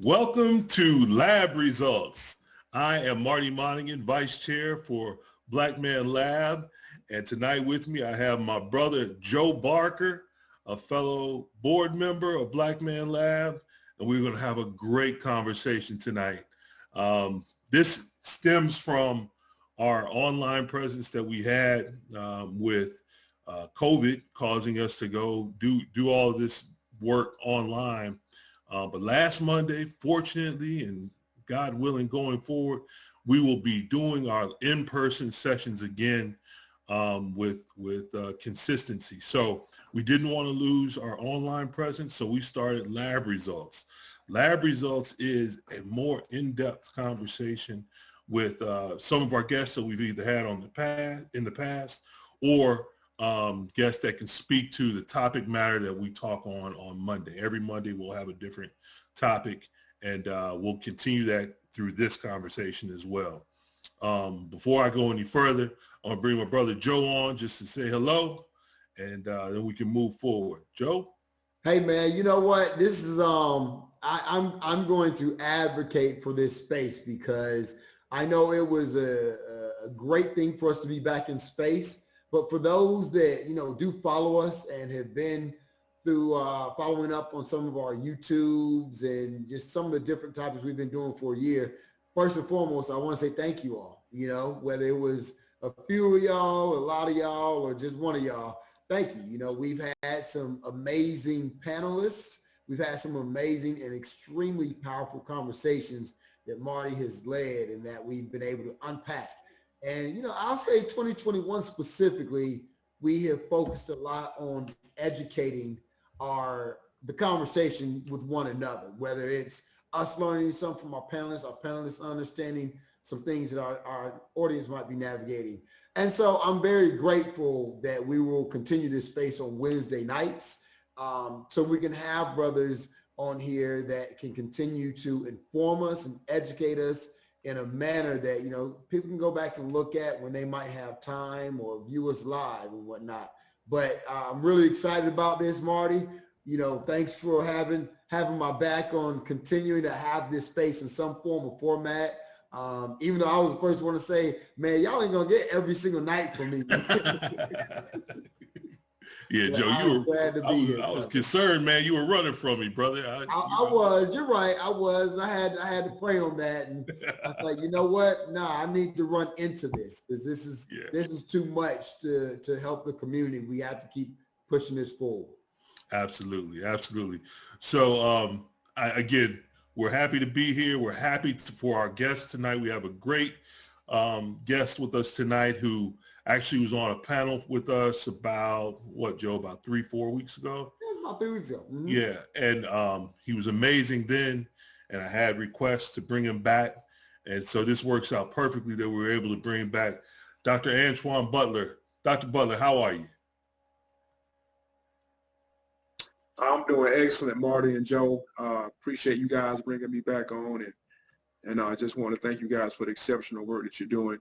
Welcome to Lab Results. I am Marty Monegain, Vice Chair for Black Man Lab. And tonight with me, I have my brother, Joe Barker, a fellow board member of Black Man Lab. And we're going to have a great conversation tonight. This stems from our online presence that we had with COVID causing us to go do all of this work online. But last Monday, fortunately, and God willing, going forward, we will be doing our in-person sessions again with consistency. So we didn't want to lose our online presence, so we started Lab Results. Lab Results is a more in-depth conversation with some of our guests that we've either had in the past or guests that can speak to the topic matter that we talk on Monday. Every Monday we'll have a different topic, and we'll continue that through this conversation as well. Before I go any further, I'm going to bring my brother Joe on just to say hello, and then we can move forward. Joe? Hey man, you know what? This is I'm going to advocate for this space because I know it was a great thing for us to be back in space. But for those that, do follow us and have been through following up on some of our YouTubes and just some of the different topics we've been doing for a year, first and foremost, I want to say thank you all, whether it was a few of y'all, a lot of y'all, or just one of y'all, thank you. We've had some amazing panelists. We've had some amazing and extremely powerful conversations that Marty has led and that we've been able to unpack. And, I'll say 2021 specifically, we have focused a lot on educating the conversation with one another, whether it's us learning something from our panelists understanding some things that our audience might be navigating. And so I'm very grateful that we will continue this space on Wednesday nights so we can have brothers on here that can continue to inform us and educate us in a manner that, people can go back and look at when they might have time or view us live and whatnot. But I'm really excited about this, Marty. Thanks for having my back on continuing to have this space in some form or format. Even though I was the first one to say, man, y'all ain't gonna get every single night from me. Yeah, Joe, I was concerned, man. You were running from me, brother. I was. You're right. I was. I had to pray on that, and I was like, you know what? Nah, I need to run into this because this is too much to help the community. We have to keep pushing this forward. Absolutely. So, again, we're happy to be here. We're happy for our guests tonight. We have a great guest with us tonight who actually was on a panel with us about 3-4 weeks ago? Yeah, about 3 weeks ago. Mm-hmm. Yeah, and he was amazing then, and I had requests to bring him back. And so this works out perfectly that we were able to bring back Dr. Antwan Butler. Dr. Butler, how are you? I'm doing excellent, Marty and Joe. Appreciate you guys bringing me back on, and I just want to thank you guys for the exceptional work that you're doing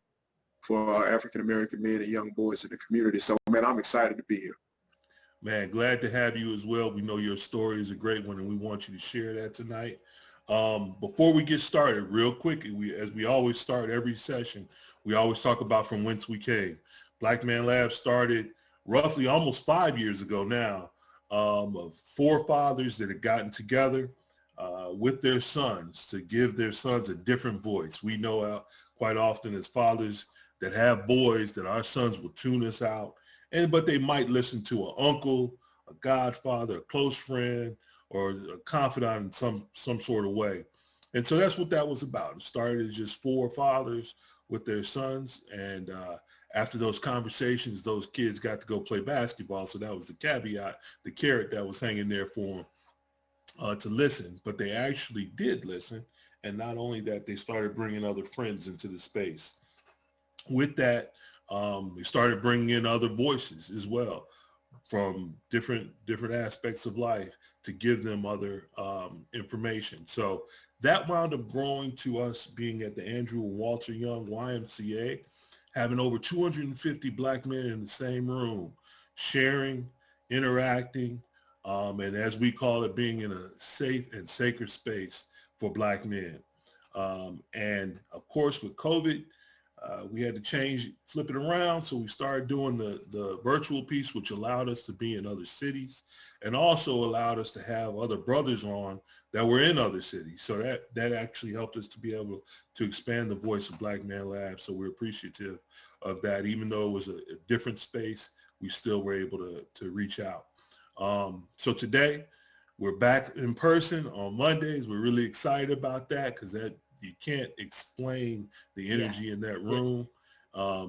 for our African-American men and young boys in the community. So, man, I'm excited to be here. Man, glad to have you as well. We know your story is a great one, and we want you to share that tonight. Before we get started, real quick, as we always start every session, we always talk about from whence we came. Black Man Lab started roughly almost 5 years ago now, of forefathers that had gotten together with their sons to give their sons a different voice. We know quite often as fathers that have boys that our sons will tune us out, but they might listen to an uncle, a godfather, a close friend, or a confidant in some sort of way. And so that's what that was about. It started as just four fathers with their sons, and after those conversations, those kids got to go play basketball. So that was the caveat, the carrot that was hanging there for them to listen. But they actually did listen, and not only that, they started bringing other friends into the space. With that, we started bringing in other voices as well from different aspects of life to give them other information. So that wound up growing to us being at the Andrew and Walter Young YMCA, having over 250 Black men in the same room, sharing, interacting, and as we call it, being in a safe and sacred space for Black men. And of course, with COVID, we had to flip it around. So we started doing the virtual piece, which allowed us to be in other cities and also allowed us to have other brothers on that were in other cities. So that actually helped us to be able to expand the voice of Black Man Lab. So we're appreciative of that. Even though it was a different space, we still were able to reach out. So today we're back in person on Mondays. We're really excited about that because you can't explain the energy in that room.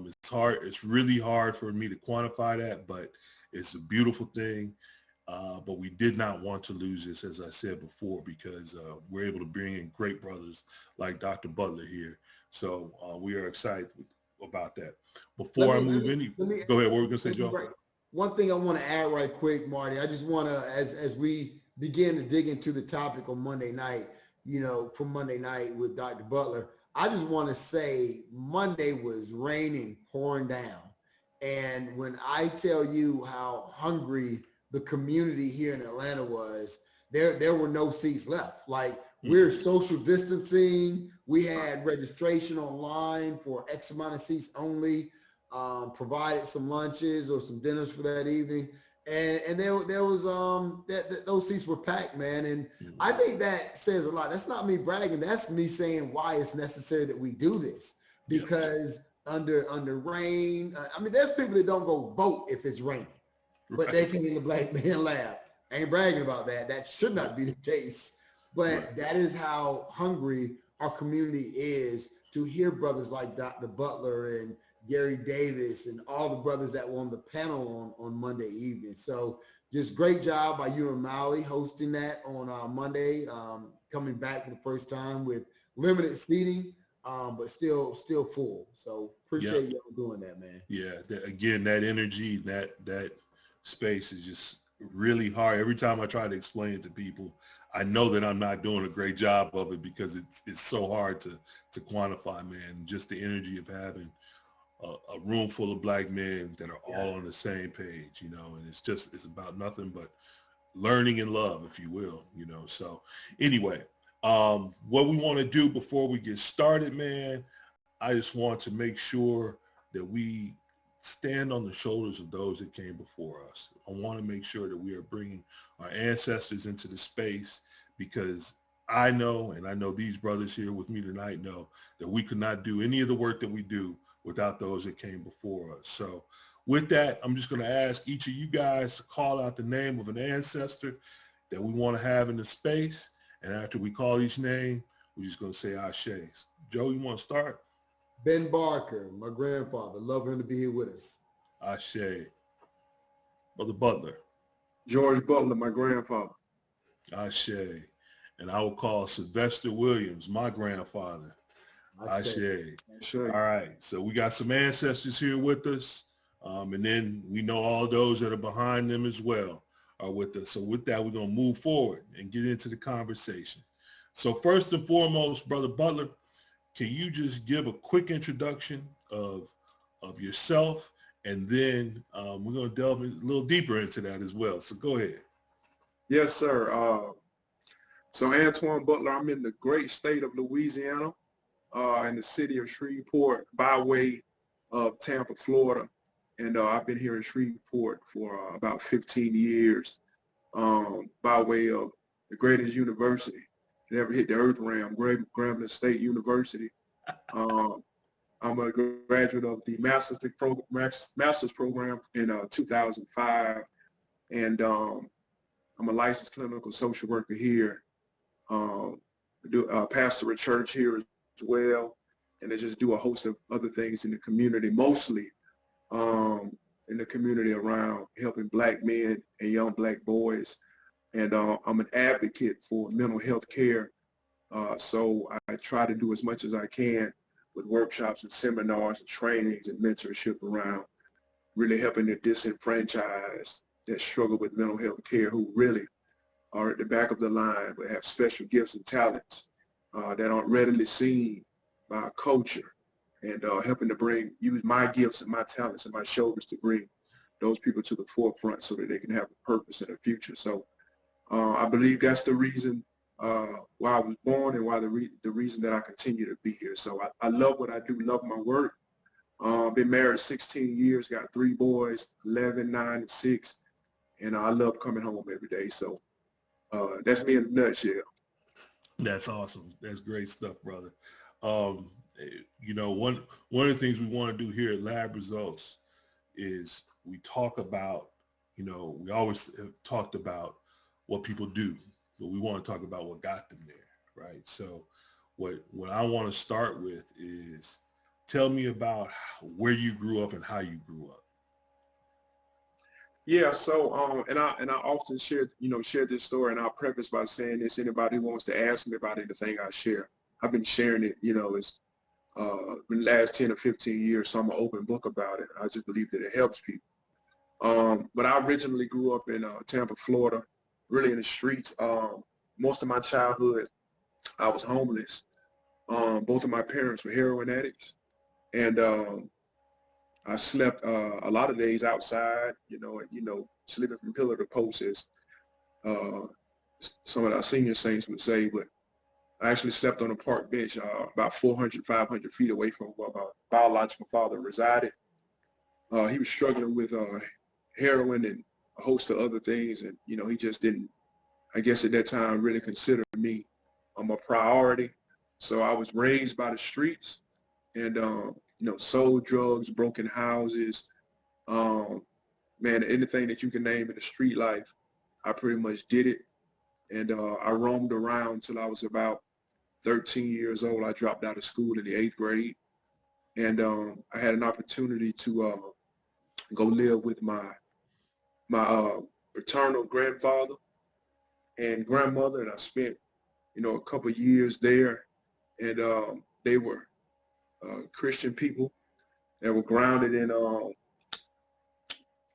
It's hard. It's really hard for me to quantify that, but it's a beautiful thing. But we did not want to lose this, as I said before, because we're able to bring in great brothers like Dr. Butler here. So we are excited about that. Before I move in, go ahead. What were we going to say, Joe? Right. One thing I want to add right quick, Marty, I just want to, as we begin to dig into the topic on Monday night, from Monday night with Dr. Butler, I just want to say Monday was raining, pouring down. And when I tell you how hungry the community here in Atlanta was, there were no seats left. Like, we're social distancing. We had registration online for X amount of seats only, provided some lunches or some dinners for that evening. And there was those seats were packed, man. And I think that says a lot. That's not me bragging. That's me saying why it's necessary that we do this, because under rain, there's people that don't go vote if it's raining, but they can in the Black Man Lab. I ain't bragging about that. That should not be the case. But that is how hungry our community is to hear brothers like Dr. Butler and Gary Davis and all the brothers that were on the panel on Monday evening. So just great job by you and Maui hosting that on Monday, coming back for the first time with limited seating, but still full. So appreciate you doing that, man. Yeah, again, that energy, that space is just really hard. Every time I try to explain it to people, I know that I'm not doing a great job of it because it's so hard to quantify, man. Just the energy of having a room full of Black men that are all on the same page, and it's about nothing but learning and love, if you will, So anyway, what we want to do before we get started, man, I just want to make sure that we stand on the shoulders of those that came before us. I want to make sure that we are bringing our ancestors into the space, because I know, and I know these brothers here with me tonight know, that we could not do any of the work that we do without those that came before us. So with that, I'm just going to ask each of you guys to call out the name of an ancestor that we want to have in the space. And after we call each name, we're just going to say Ashe. Joe, you want to start? Ben Barker, my grandfather. Love him to be here with us. Ashe. Brother Butler. George Butler, my grandfather. Ashe. And I will call Sylvester Williams, my grandfather. Ashe. All right. So we got some ancestors here with us. And then we know all those that are behind them as well are with us. So with that, we're going to move forward and get into the conversation. So first and foremost, Brother Butler, can you just give a quick introduction of yourself, and then we're going to delve a little deeper into that as well. So go ahead. Yes, sir. So Antwan Butler, I'm in the great state of Louisiana, in the city of Shreveport by way of Tampa, Florida. And I've been here in Shreveport for about 15 years by way of the greatest university that ever hit the earth realm, Grambling State University. I'm a graduate of the master's program in 2005, and I'm a licensed clinical social worker here. Do pastor a church here as well, and I just do a host of other things in the community, mostly in the community around helping Black men and young Black boys. And I'm an advocate for mental health care. So I try to do as much as I can with workshops and seminars and trainings and mentorship around really helping the disenfranchised that struggle with mental health care, who really are at the back of the line but have special gifts and talents that aren't readily seen by our culture, and helping to use my gifts and my talents and my shoulders to bring those people to the forefront so that they can have a purpose and a future. So I believe that's the reason why I was born and why the reason that I continue to be here. So I love what I do, love my work. Been married 16 years, got 3 boys, 11, 9, and 6. And I love coming home every day. So that's me in a nutshell. That's awesome. That's great stuff, brother. You know, one of the things we want to do here at Lab Results is we talk about, you know, we always have talked about what people do, but we want to talk about what got them there, right? So what I want to start with is tell me about where you grew up and how you grew up. Yeah, so and I often share this story, and I'll preface by saying this: anybody who wants to ask me about anything, I share. I've been sharing it, you know, it's been the last 10 or 15 years, so I'm an open book about it. I just believe that it helps people. But I originally grew up in Tampa, Florida, really in the streets. Most of my childhood, I was homeless. Both of my parents were heroin addicts, and I slept a lot of days outside, sleeping from pillar to post, as some of our senior saints would say. But I actually slept on a park bench about 400, 500 feet away from where my biological father resided. He was struggling with heroin and a host of other things, and he just didn't, I guess at that time, really consider me a priority. So I was raised by the streets, and sold drugs, broken houses, anything that you can name in the street life, I pretty much did it. And I roamed around till I was about 13 years old. I dropped out of school in the 8th grade, and I had an opportunity to go live with my paternal grandfather and grandmother, and I spent a couple of years there, and they were Christian people that were grounded in,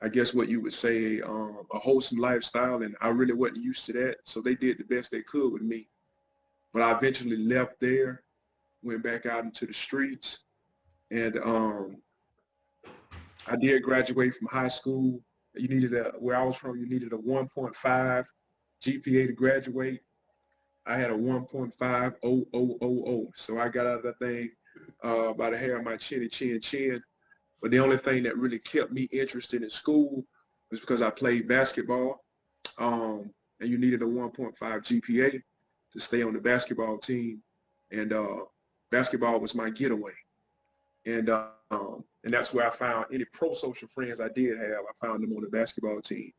I guess what you would say, a wholesome lifestyle, and I really wasn't used to that, so they did the best they could with me. But I eventually left there, went back out into the streets, and I did graduate from high school. Where I was from, you needed a 1.5 GPA to graduate. I had a 1.50000, so I got out of that thing by the hair of my chin. But the only thing that really kept me interested in school was because I played basketball, and you needed a 1.5 GPA to stay on the basketball team, and basketball was my getaway. And that's where I found any pro-social friends I did have. I found them on the basketball team.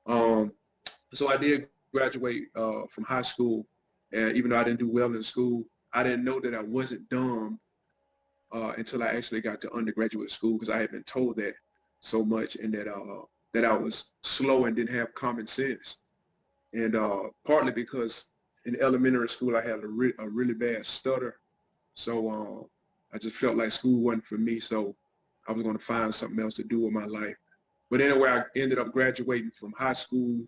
So I did graduate from high school, and even though I didn't do well in school, I didn't know that I wasn't dumb until I actually got to undergraduate school, because I had been told that so much, and that I was slow and didn't have common sense. And partly because in elementary school I had a really bad stutter, so I just felt like school wasn't for me, so I was going to find something else to do with my life. But anyway, I ended up graduating from high school,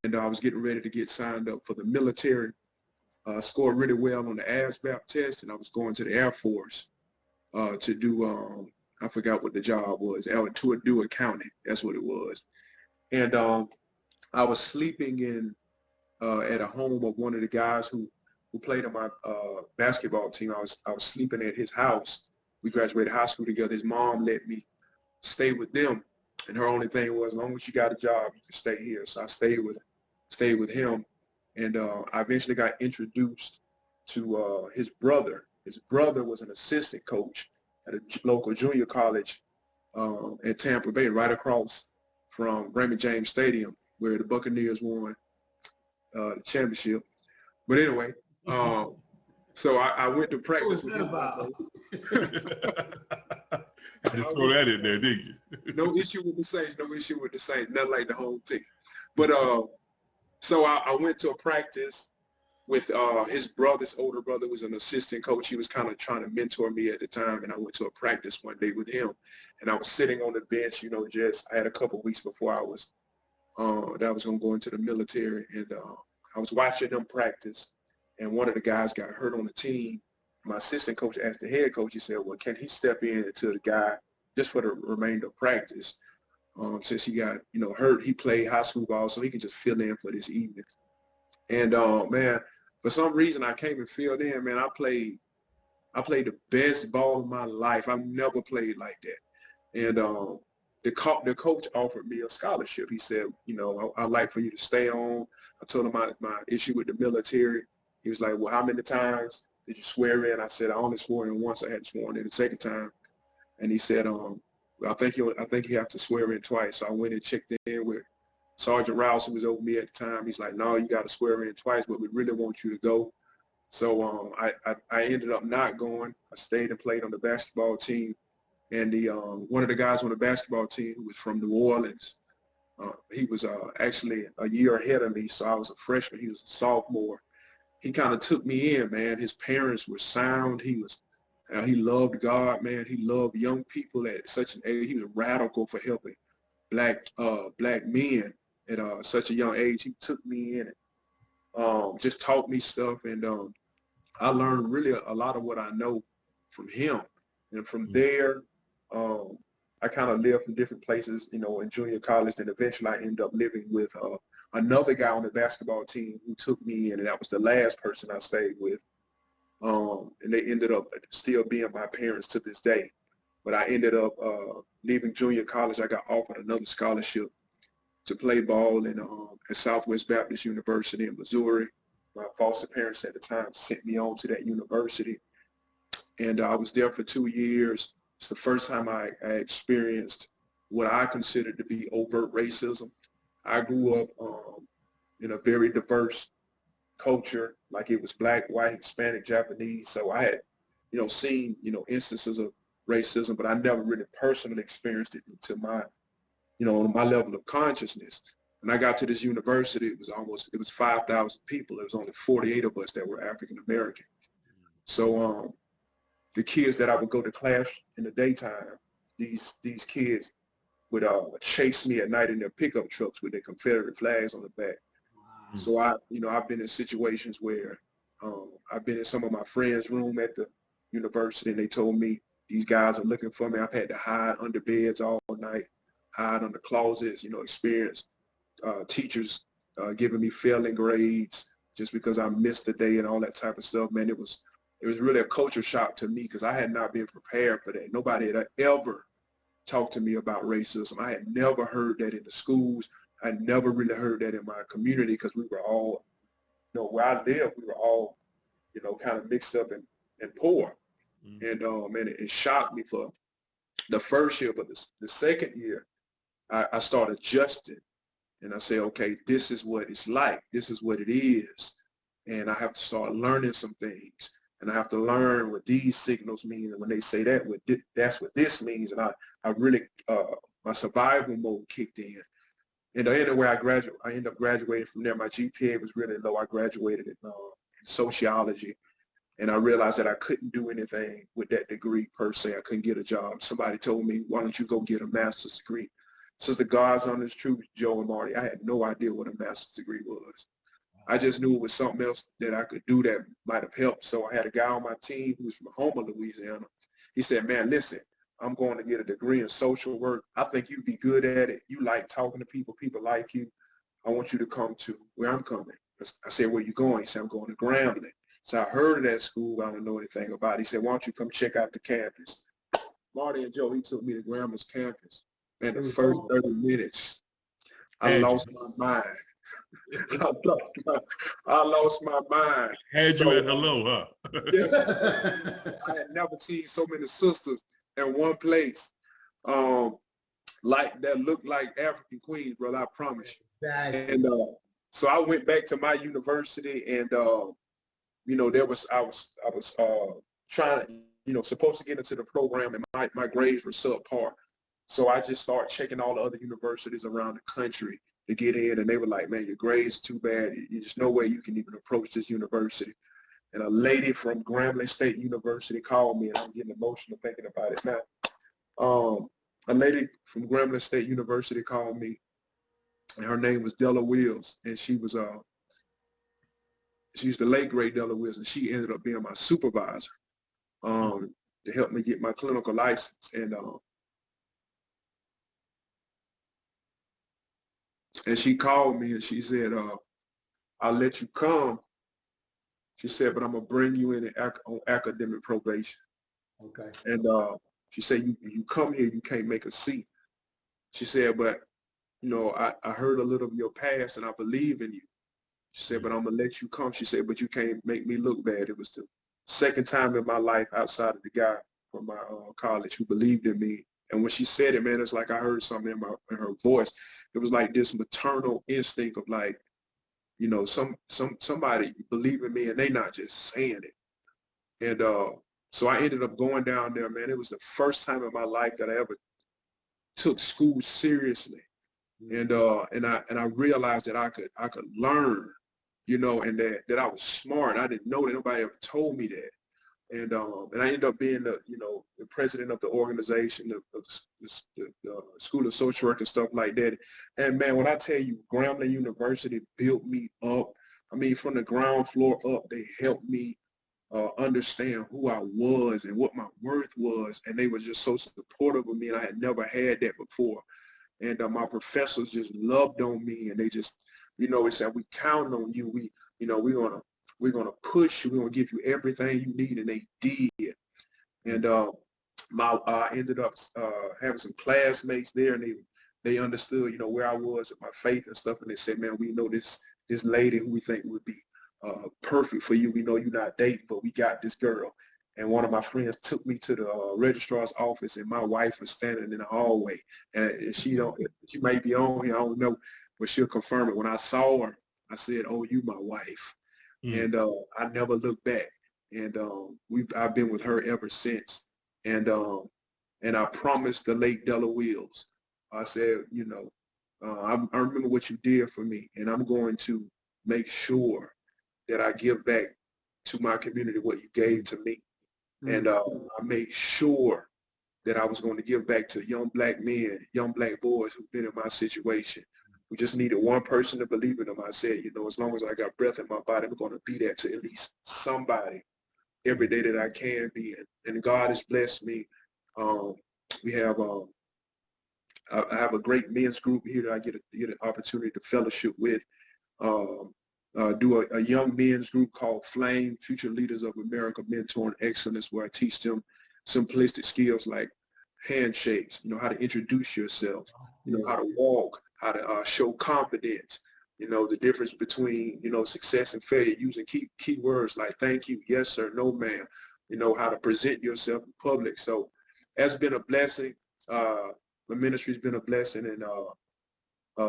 and I was getting ready to get signed up for the military. Scored really well on the ASVAB test, and I was going to the Air Force to do, I forgot what the job was, to do accounting. That's what it was. And I was sleeping at a home of one of the guys who played on my basketball team. I was sleeping at his house. We graduated high school together. His mom let me stay with them, and her only thing was, as long as you got a job, you can stay here. So I stayed with him, and I eventually got introduced to his brother. His brother was an assistant coach at a local junior college in Tampa Bay, right across from Raymond James Stadium, where the Buccaneers won the championship. But anyway, so I went to practice with him. Just throw that in there, didn't you? No issue with the Saints. Nothing like the home team. But so I went to a practice with his older brother was an assistant coach. He was kind of trying to mentor me at the time, and I went to a practice one day with him, and I was sitting on the bench, I had a couple of weeks before I was going to go into the military, and I was watching them practice, and one of the guys got hurt on the team. My assistant coach asked the head coach, he said, well, can he step in to the guy just for the remainder of practice? Since he got, hurt, he played high school ball, so he can just fill in for this evening. And man, for some reason I came and filled in. Man, I played the best ball of my life. I've never played like that. And the coach offered me a scholarship. He said, you know, I'd like for you to stay on. I told him my issue with the military. He was like, well, how many times did you swear in? I said, I only swore in once. I hadn't sworn in the second time. And he said, I think you have to swear in twice. So I went and checked in with Sergeant Rouse, who was over me at the time. He's like, no, you got to swear in twice, but we really want you to go. So I ended up not going. I stayed and played on the basketball team. And the one of the guys on the basketball team who was from New Orleans, he was actually a year ahead of me. So I was a freshman. He was a sophomore. He kind of took me in, man. His parents were sound. He loved God, man. He loved young people at such an age. He was radical for helping black men at such a young age. He took me in and just taught me stuff. And I learned really a lot of what I know from him. And from there, I kind of lived in different places, you know, in junior college. And eventually I ended up living with another guy on the basketball team who took me in. And that was the last person I stayed with. And they ended up still being my parents to this day. But I ended up leaving junior college. I got offered another scholarship to play ball at Southwest Baptist University in Missouri. My foster parents at the time sent me on to that university. And I was there for 2 years. It's the first time I experienced what I considered to be overt racism. I grew up in a very diverse culture, like it was black, white, Hispanic, Japanese. So I had, you know, seen, you know, instances of racism, but I never really personally experienced it to my, you know, my level of consciousness. When I got to this university, it was 5,000 people. There was only 48 of us that were African American. So the kids that I would go to class in the daytime, these kids would chase me at night in their pickup trucks with their Confederate flags on the back. Wow. So I've been in situations where I've been in some of my friends' room at the university, and they told me these guys are looking for me. I've had to hide under beds all night, hide under closets, you know, experience teachers giving me failing grades just because I missed the day and all that type of stuff. Man, it was really a culture shock to me because I had not been prepared for that. Nobody had ever talked to me about racism. I had never heard that in the schools. I had never really heard that in my community because we were all, you know, where I lived, we were all, you know, kind of mixed up and poor. Mm-hmm. And man, it shocked me for the first year, but the second year, I started adjusting. And I say, okay, this is what it's like. This is what it is. And I have to start learning some things. And I have to learn what these signals mean. And when they say that, that's what this means. And I really, my survival mode kicked in. And anyway, I ended up graduating from there. My GPA was really low. I graduated in sociology. And I realized that I couldn't do anything with that degree per se. I couldn't get a job. Somebody told me, why don't you go get a master's degree? Since the God's honest truth, Joe and Marty, I had no idea what a master's degree was. I just knew it was something else that I could do that might have helped. So I had a guy on my team who was from Homer, Louisiana. He said, man, listen, I'm going to get a degree in social work. I think you'd be good at it. You like talking to people. People like you. I want you to come to where I'm coming. I said, where you going? He said, I'm going to Grambling. So I heard of that school. I don't know anything about it. He said, why don't you come check out the campus? Marty and Joe, he took me to Grambling's campus. And the first 30 minutes, I lost my mind. I lost my mind. Had you at hello, huh? I had never seen so many sisters in one place like that looked like African queens, brother, I promise you. Exactly. And so I went back to my university and, you know, I was trying to, you know, supposed to get into the program and my grades were subpar. So I just started checking all the other universities around the country to get in, and they were like, man, your grades too bad. There's no way you can even approach this university. And a lady from Grambling State University called me, and I'm getting emotional thinking about it now. A lady from Grambling State University called me, and her name was Della Wills, and she's the late great Della Wills, and she ended up being my supervisor to help me get my clinical license. And she called me and she said, I'll let you come. She said, but I'm going to bring you in on academic probation. Okay. And she said, you come here, you can't make a seat. She said, but, I heard a little of your past and I believe in you. She said, but I'm going to let you come. She said, but you can't make me look bad. It was the second time in my life outside of the guy from my college who believed in me. And when she said it, man, it's like I heard something in her voice. It was like this maternal instinct of like, somebody believe in me and they not just saying it. And so I ended up going down there, man. It was the first time in my life that I ever took school seriously. And I realized that I could learn, and that I was smart. I didn't know that nobody ever told me that. And I ended up being the president of the organization of the School of Social Work and stuff like that. And man, when I tell you, Grambling University built me up. I mean, from the ground floor up, they helped me understand who I was and what my worth was. And they were just so supportive of me, and I had never had that before. And my professors just loved on me, and they just, they said, we count on you. We're gonna push you. We're gonna give you everything you need, and they did. And I ended up having some classmates there, and they understood, where I was with my faith and stuff. And they said, man, we know this lady who we think would be perfect for you. We know you're not dating, but we got this girl. And one of my friends took me to the registrar's office, and my wife was standing in the hallway. And she may be on here, I don't know, but she'll confirm it. When I saw her, I said, "Oh, you my wife." And I never looked back. And I've been with her ever since. And I promised the late Della Wills, I said, I remember what you did for me, and I'm going to make sure that I give back to my community what you gave to me. And I made sure that I was going to give back to young black men, young black boys who've been in my situation. We just needed one person to believe in them. I said, as long as I got breath in my body, I'm going to be there to at least somebody every day that I can be. And God has blessed me. We have I have a great men's group here that I get an opportunity to fellowship with. Do a young men's group called Flame, Future Leaders of America, Mentoring Excellence, where I teach them simplistic skills like handshakes, how to introduce yourself, how to walk, how to show confidence, the difference between, success and failure, using key words like thank you, yes, sir, no, ma'am, how to present yourself in public. So that's been a blessing. The ministry's been a blessing, and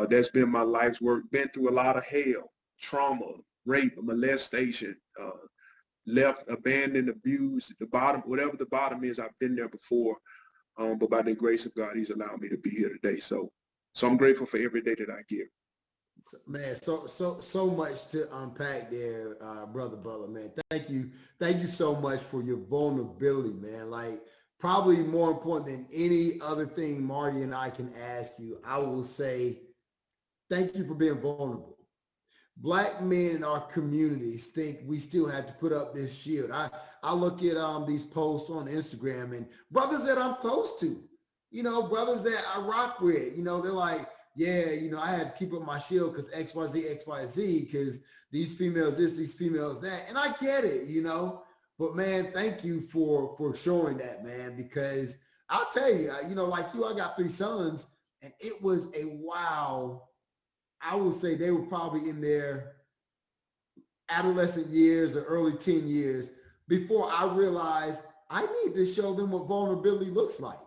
that's been my life's work. Been through a lot of hell, trauma, rape, molestation, left, abandoned, abused, at the bottom, whatever the bottom is, I've been there before. But by the grace of God, he's allowed me to be here today. So I'm grateful for every day that I give. Man, so much to unpack there, Brother Butler, man. Thank you so much for your vulnerability, man. Like, probably more important than any other thing Marty and I can ask you, I will say thank you for being vulnerable. Black men in our communities think we still have to put up this shield. I look at these posts on Instagram, and brothers that I'm close to, brothers that I rock with, they're like, yeah, I had to keep up my shield because XYZ, because these females this, these females that. And I get it, But man, thank you for showing that, man, because I'll tell you, like you, I got 3 sons, and it was a wow. I would say they were probably in their adolescent years or early teen years before I realized I need to show them what vulnerability looks like.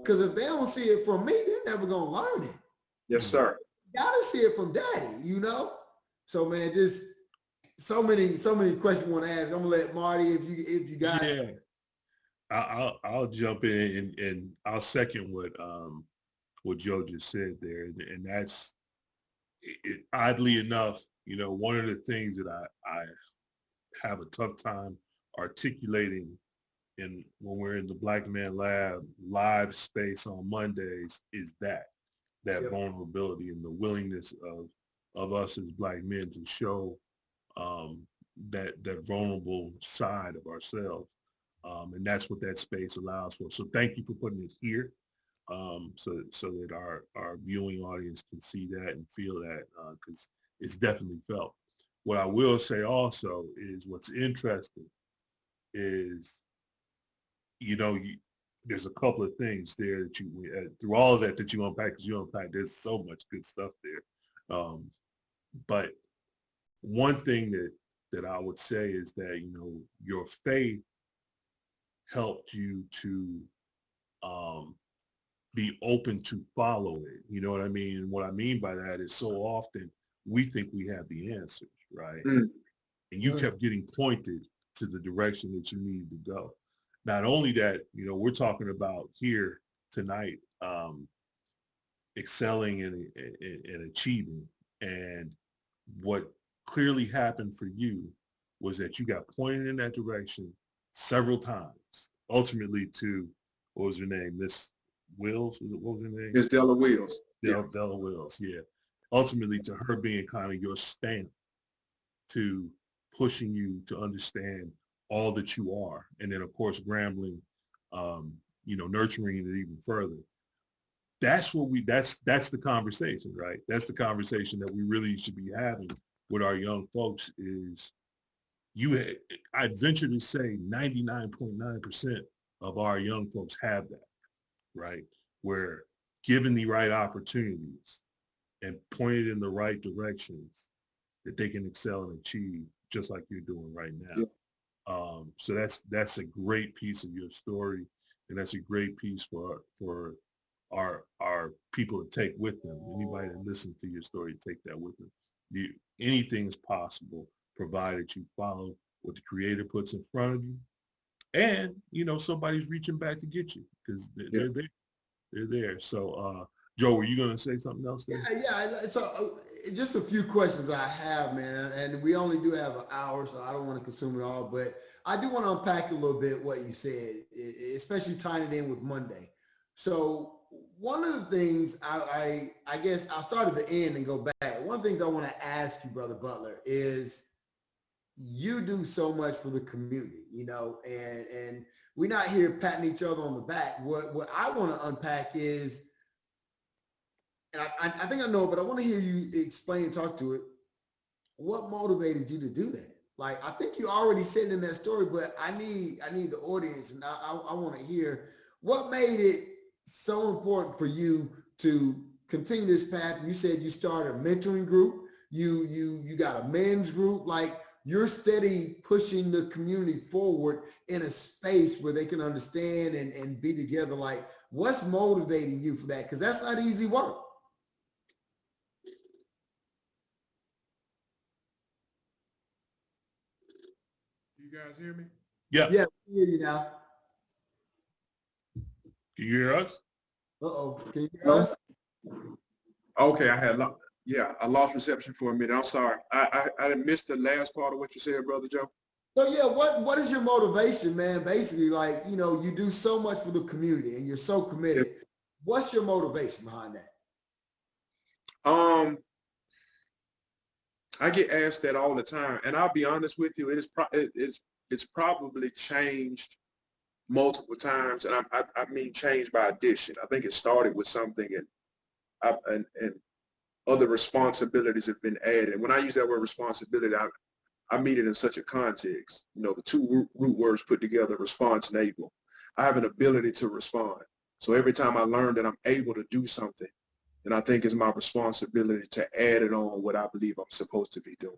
Because if they don't see it from me, they're never going to learn it. Yes, sir. You gotta see it from daddy, So man, just so many questions I want to ask. I'm gonna let Marty, if you guys. Yeah. I'll jump in and I'll second what Joe just said there, and that's it, oddly enough, one of the things that I have a tough time articulating when we're in the Black Man Lab live space on Mondays is that yep. Vulnerability and the willingness of us as Black men to show that vulnerable side of ourselves. And that's what that space allows for. So thank you for putting it here so that our viewing audience can see that and feel that because it's definitely felt. What I will say also is what's interesting is, there's a couple of things there that you, through all of that you unpack, there's so much good stuff there. But one thing that I would say is that, your faith helped you to be open to follow it. You know what I mean? And what I mean by that is so often we think we have the answers, right? Mm. And you kept getting pointed to the direction that you needed to go. Not only that, we're talking about here tonight, excelling and achieving. And what clearly happened for you was that you got pointed in that direction several times, ultimately to, what was her name? Miss Wills? What was her name? Miss Della Wills. Della Wills, yeah. Ultimately to her being kind of your stamp to pushing you to understand all that you are. And then of course, Grambling, nurturing it even further. That's the conversation, right? That's the conversation that we really should be having with our young folks is I'd venture to say 99.9% of our young folks have that, right? Where given the right opportunities and pointed in the right directions that they can excel and achieve just like you're doing right now. Yeah. So that's a great piece of your story, and that's a great piece for our people to take with them. Anybody that listens to your story, take that with them. Anything's possible provided you follow what the Creator puts in front of you, and somebody's reaching back to get you because they're there. They're there. So, Joe, were you going to say something else there? Yeah. So just a few questions I have, man, and we only do have an hour, so I don't want to consume it all, but I do want to unpack a little bit what you said, especially tying it in with Monday. So one of the things I guess I'll start at the end and go back. One of the things I want to ask you, Brother Butler, is you do so much for the community, and we're not here patting each other on the back. What I want to unpack is, and I think I know, but I want to hear you explain and talk to it. What motivated you to do that? Like, I think you already said in that story, but I need the audience, and I want to hear what made it so important for you to continue this path. You said you started a mentoring group. You got a men's group. Like, you're steady pushing the community forward in a space where they can understand and be together. Like, what's motivating you for that? Because that's not easy work. You guys hear me? Yeah. Yeah, we hear you now. Can you hear us? Uh-oh. Can you hear us? Okay, I lost reception for a minute. I'm sorry. I missed the last part of what you said, Brother Joe. So yeah, what is your motivation, man? Basically, like, you do so much for the community and you're so committed. Yep. What's your motivation behind that? I get asked that all the time, and I'll be honest with you, it's probably changed multiple times, and I mean changed by addition. I think it started with something, and other responsibilities have been added. When I use that word responsibility, I mean it in such a context. The two root words put together, response and able. I have an ability to respond. So every time I learn that I'm able to do something, and I think it's my responsibility to add it on what I believe I'm supposed to be doing.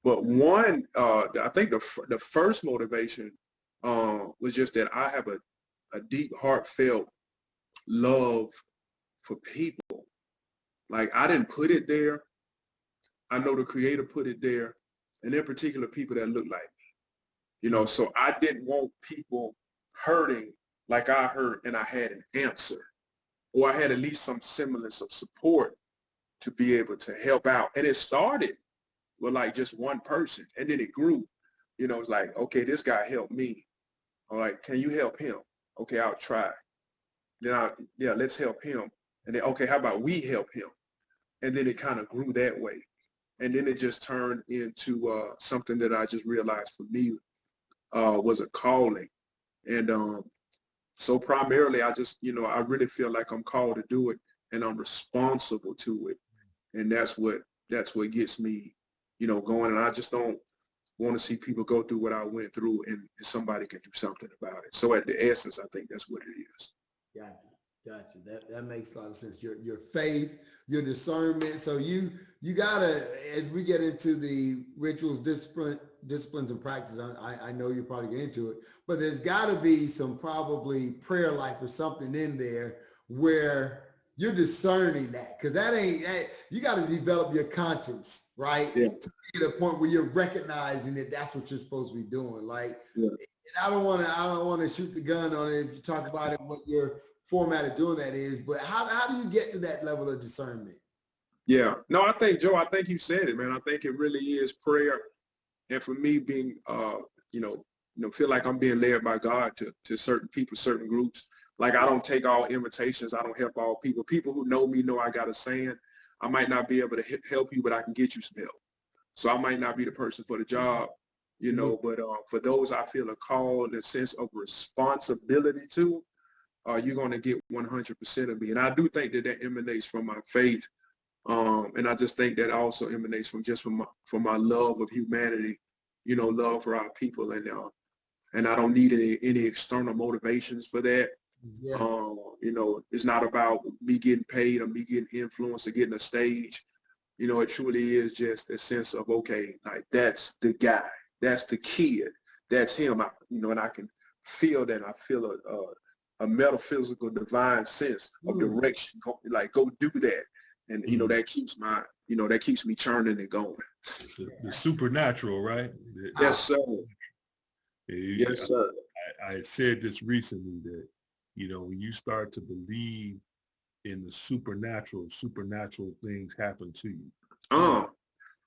But one, I think the first motivation was just that I have a deep, heartfelt love for people. Like, I didn't put it there. I know the Creator put it there, and in particular, people that look like me. So I didn't want people hurting like I hurt, and I had an answer, or I had at least some semblance of support to be able to help out. And it started with like just one person, and then it grew. It's like, okay, this guy helped me. All right, can you help him? Okay, I'll try. Then let's help him. And then, okay, how about we help him? And then it kind of grew that way. And then it just turned into something that I just realized for me was a calling. And so primarily, I just, I really feel like I'm called to do it, and I'm responsible to it. And that's what gets me, going, and I just don't want to see people go through what I went through, and somebody can do something about it. So at the essence, I think that's what it is. Gotcha. That makes a lot of sense. Your faith, your discernment. So you gotta, as we get into the rituals, disciplines and practice, I know you're probably get into it, but there's gotta be some probably prayer life or something in there where you're discerning that, because you got to develop your conscience, right? Yeah. To be at a point where you're recognizing that that's what you're supposed to be doing. Like, yeah. And I don't want to shoot the gun on it if you talk about it, what your format of doing that is, but how do you get to that level of discernment? Yeah. No, I think, Joe, I think you said it, man. I think it really is prayer. And for me being, feel like I'm being led by God to certain people, certain groups. Like, I don't take all invitations. I don't help all people. People who know me know I got a saying. I might not be able to help you, but I can get you some help. So I might not be the person for the job, but for those I feel a call and a sense of responsibility to, you're going to get 100% of me. And I do think that emanates from my faith. And I just think that also emanates from my love of humanity, love for our people. And I don't need any external motivations for that. Yeah. It's not about me getting paid or me getting influence or getting a stage. It truly is just a sense of, okay, like, that's the guy, that's the kid, that's him. And I can feel that. I feel a metaphysical divine sense of direction. Go do that. And, that keeps me churning and going. The supernatural, right? Yes, sir. Yes, sir. I had said this recently that, when you start to believe in the supernatural things happen to you. I'm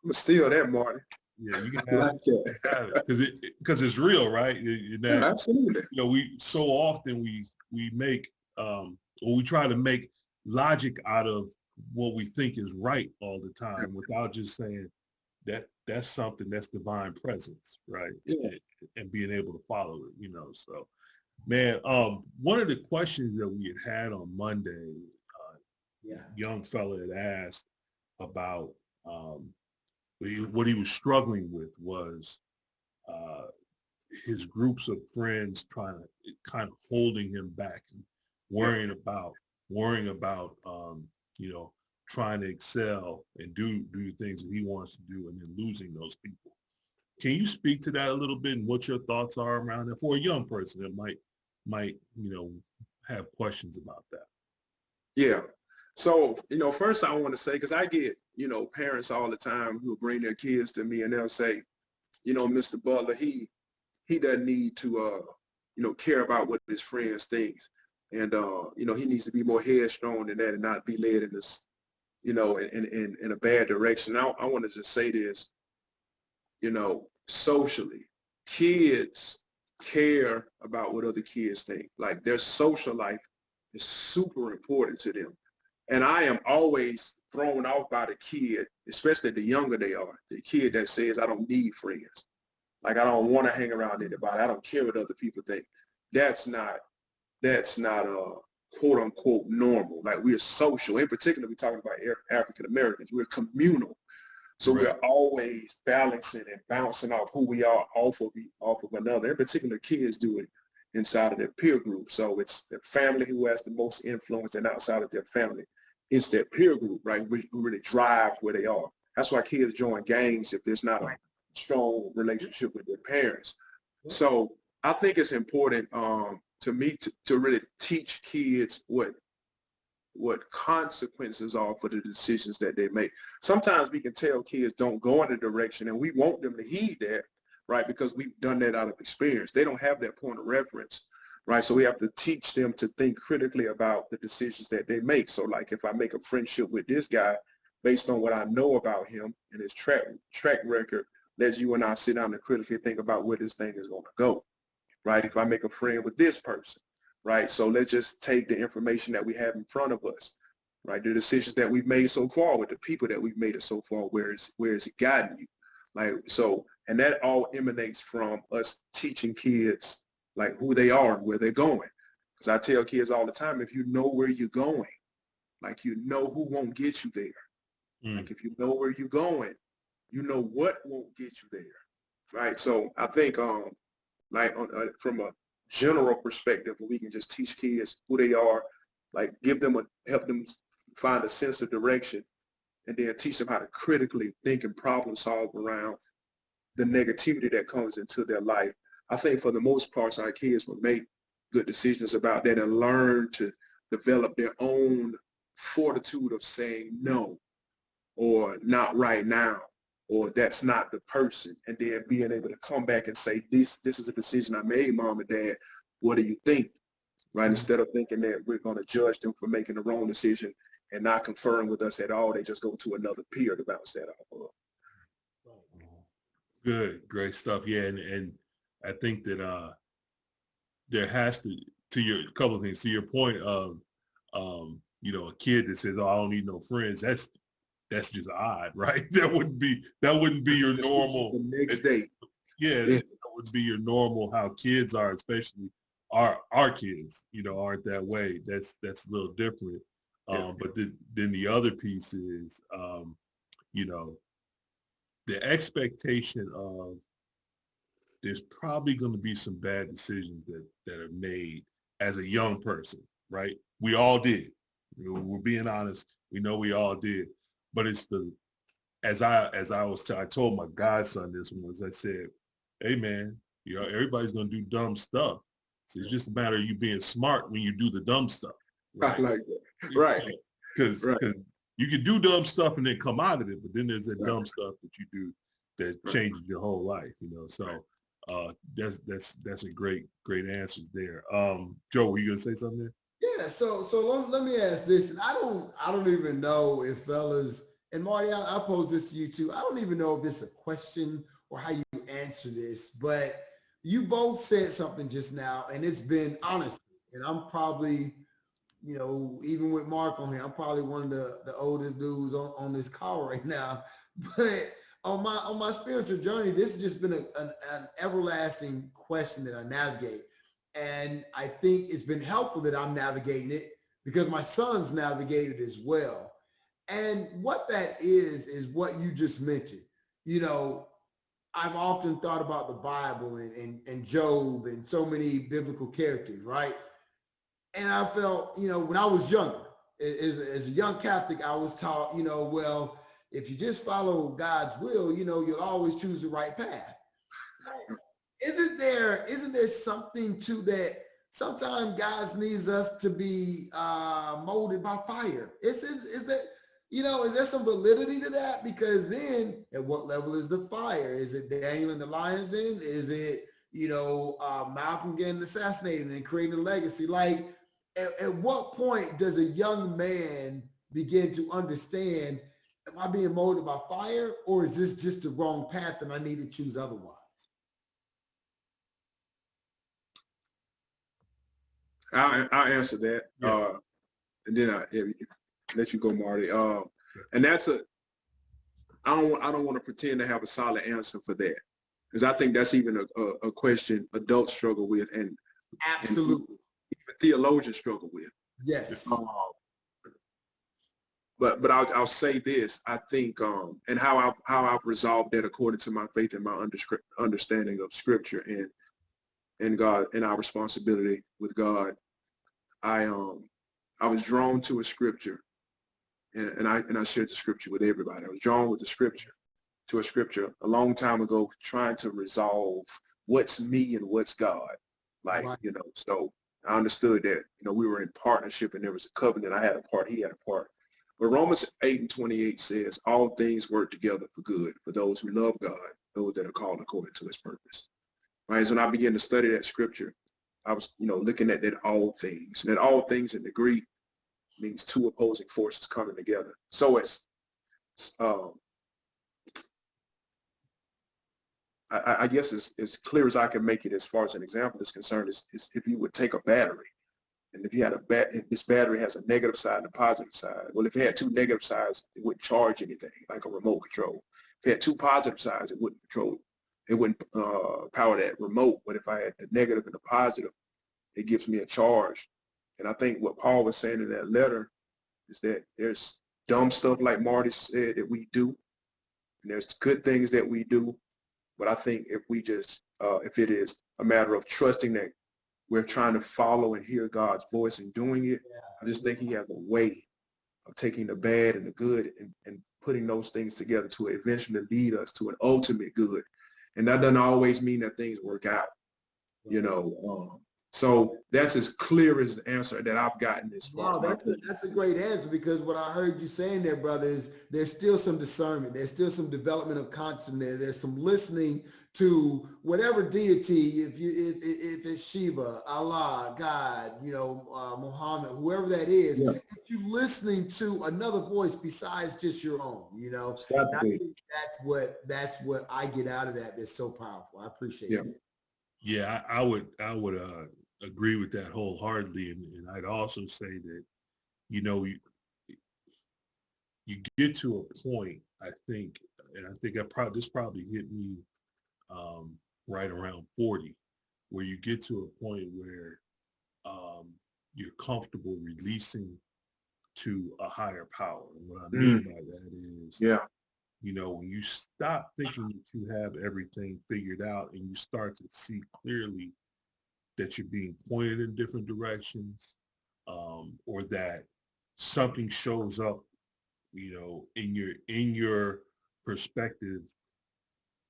gonna steal that, Marty. Yeah, you can have it because it's real, right? Yeah, absolutely. We so often we make or we try to make logic out of what we think is right all the time without just saying that's something that's divine presence, right? Yeah. And being able to follow it, So, man, one of the questions that we had on Monday, young fella had asked about what he was struggling with was his groups of friends trying to kind of holding him back and worrying about trying to excel and do things that he wants to do and then losing those people. Can you speak to that a little bit and what your thoughts are around it for a young person that might have questions about that? Yeah. So, first I want to say, because I get, parents all the time who bring their kids to me and they'll say, Mr. Butler, he doesn't need to, care about what his friends think. And, he needs to be more headstrong than that and not be led in this, in a bad direction. I want to just say this, socially, kids care about what other kids think. Like, their social life is super important to them. And I am always thrown off by the kid, especially the younger they are, the kid that says, I don't need friends. Like, I don't want to hang around anybody. I don't care what other people think. That's not quote unquote normal. Like, we're social. In particular, we're talking about African Americans. We're communal. So right. We're always balancing and bouncing off who we are off of another. In particular, kids do it inside of their peer group. So it's the family who has the most influence, and outside of their family, it's their peer group, right? Who really drive where they are. That's why kids join gangs if there's not a strong relationship with their parents. So I think it's important to me to really teach kids what consequences are for the decisions that they make. Sometimes we can tell kids don't go in a direction, and we want them to heed that, right? Because we've done that out of experience. They don't have that point of reference, right? So we have to teach them to think critically about the decisions that they make. So, like, if I make a friendship with this guy based on what I know about him and his track record, lets you and I sit down and critically think about where this thing is going to go, right? If I make a friend with this person, right? So let's just take the information that we have in front of us, right? The decisions that we've made so far with the people that we've made it so far, where is it guiding you? Like, so, and that all emanates from us teaching kids, like, who they are and where they're going. Because I tell kids all the time, if you know where you're going, like, you know who won't get you there. Like, if you know where you're going, you know what won't get you there, right? So I think from a general perspective, we can just teach kids who they are, like help them find a sense of direction, and then teach them how to critically think and problem solve around the negativity that comes into their life. I think for the most part, our kids will make good decisions about that and learn to develop their own fortitude of saying no, or not right now, or that's not the person, and then being able to come back and say, this is a decision I made, Mom and Dad. What do you think? Right? Instead of thinking that we're going to judge them for making the wrong decision and not conferring with us at all, they just go to another peer to bounce that off of. Good, great stuff. Yeah, and I think that there has to your a couple of things, to your point of a kid that says, "Oh, I don't need no friends." That's just odd, right? That wouldn't be your normal. The next day. Yeah, that would be your normal how kids are, especially our kids, aren't that way. That's a little different. But then the other piece is, the expectation of there's probably going to be some bad decisions that are made as a young person, right? We all did. We're being honest. We know we all did. But it's I told my godson this once. I said, "Hey man, everybody's going to do dumb stuff. So it's just a matter of you being smart when you do the dumb stuff." Right? I like that. Right. Because you can do dumb stuff and then come out of it, but then there's that dumb stuff that you do that changes your whole life, So that's a great answer there. Joe, were you gonna say something there? Yeah. So let me ask this, and I don't even know if fellas, and Marty, I pose this to you too. I don't even know if it's a question or how you answer this, but you both said something just now, and it's been honest, and I'm probably, even with Mark on here, I'm probably one of the oldest dudes on this call right now. But on my spiritual journey, this has just been an everlasting question that I navigate. And I think it's been helpful that I'm navigating it because my son's navigated as well. And what that is what you just mentioned. I've often thought about the Bible and Job and so many biblical characters, right? And I felt, when I was younger, as a young Catholic, I was taught, well, if you just follow God's will, you'll always choose the right path. Isn't there something to that? Sometimes God needs us to be molded by fire. Is there some validity to that? Because then at what level is the fire? Is it Daniel in the lion's den? Is it, Malcolm getting assassinated and creating a legacy? Like, at what point does a young man begin to understand, am I being molded by fire, or is this just the wrong path and I need to choose otherwise? I'll answer that, and then I let you go, Marty. And that's I don't want to pretend to have a solid answer for that, because I think that's even a question adults struggle with, and absolutely, and even theologians struggle with. Yes. But I'll say this. I think and how I've resolved that according to my faith and my understanding of Scripture and God and our responsibility with God. I was drawn to a scripture, and I shared the scripture with everybody. I was drawn with to a scripture a long time ago, trying to resolve what's me and what's God. Like, right. So I understood that, we were in partnership and there was a covenant. I had a part, he had a part. But Romans 8:28 says, all things work together for good for those who love God, those that are called according to his purpose. Right. So when I began to study that scripture, I was, looking at that all things. And that all things in the Greek means two opposing forces coming together. So it's, I guess as clear as I can make it as far as an example is concerned is if you would take a battery, and if you had if this battery has a negative side and a positive side. Well, if it had two negative sides, it wouldn't charge anything, like a remote control. If it had two positive sides, it wouldn't power that remote. But if I had the negative and the positive, it gives me a charge. And I think what Paul was saying in that letter is that there's dumb stuff, like Marty said, that we do. and there's good things that we do. But I think if we just, if it is a matter of trusting that we're trying to follow and hear God's voice and doing it, I just think he has a way of taking the bad and the good and putting those things together to eventually lead us to an ultimate good. And that doesn't always mean that things work out, you know. So that's as clear as the answer that I've gotten this far. Wow, that's a great answer, because what I heard you saying there, brother, is there's still some discernment. There's still some development of conscience there. There's some listening to whatever deity, if it's Shiva, Allah, God, you know, Muhammad, whoever that is, if you're listening to another voice besides just your own, you know. I think that's what I get out of that. That's so powerful. I appreciate it. Yeah, I would agree with that wholeheartedly, and I'd also say that, you know, you get to a point, I think, and I think this probably hit me right around 40, where you get to a point where you're comfortable releasing to a higher power. And what I mean by that is, you know, when you stop thinking that you have everything figured out and you start to see clearly that you're being pointed in different directions, or that something shows up, you know, in your perspective,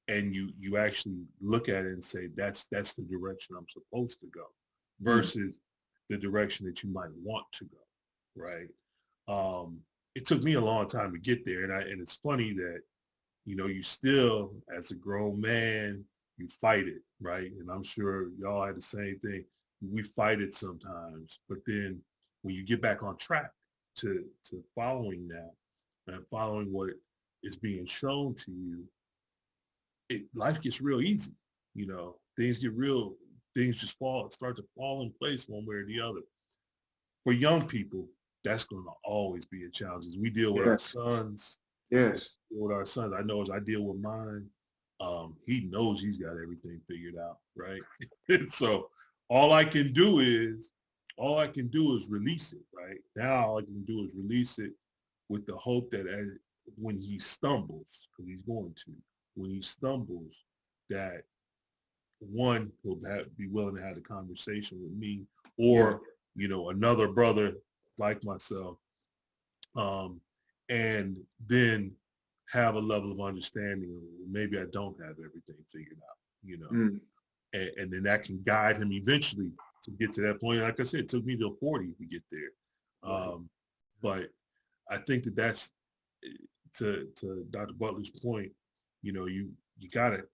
and you actually look at it and say, that's the direction I'm supposed to go, versus the direction that you might want to go, right? It took me a long time to get there, and it's funny that, you know, you still, as a grown man, you fight it, right? And I'm sure y'all had the same thing. We fight it sometimes, but then when you get back on track to following that and following what is being shown to you, life gets real easy. You know, things just start to fall in place one way or the other. For young people, that's going to always be a challenge. As we deal with our sons. Yes. With our sons, I know as I deal with mine, he knows he's got everything figured out, right? So all I can do is release it, right? Now all I can do is release it with the hope that when he stumbles, because he's going to, when he stumbles, that one, he'll be willing to have a conversation with me, or, you know, another brother like myself, and then have a level of understanding. Maybe I don't have everything figured out, you know, and then that can guide him eventually to get to that point. Like I said, it took me till 40 to get there. But I think that's to Dr. Butler's point, you know, you gotta,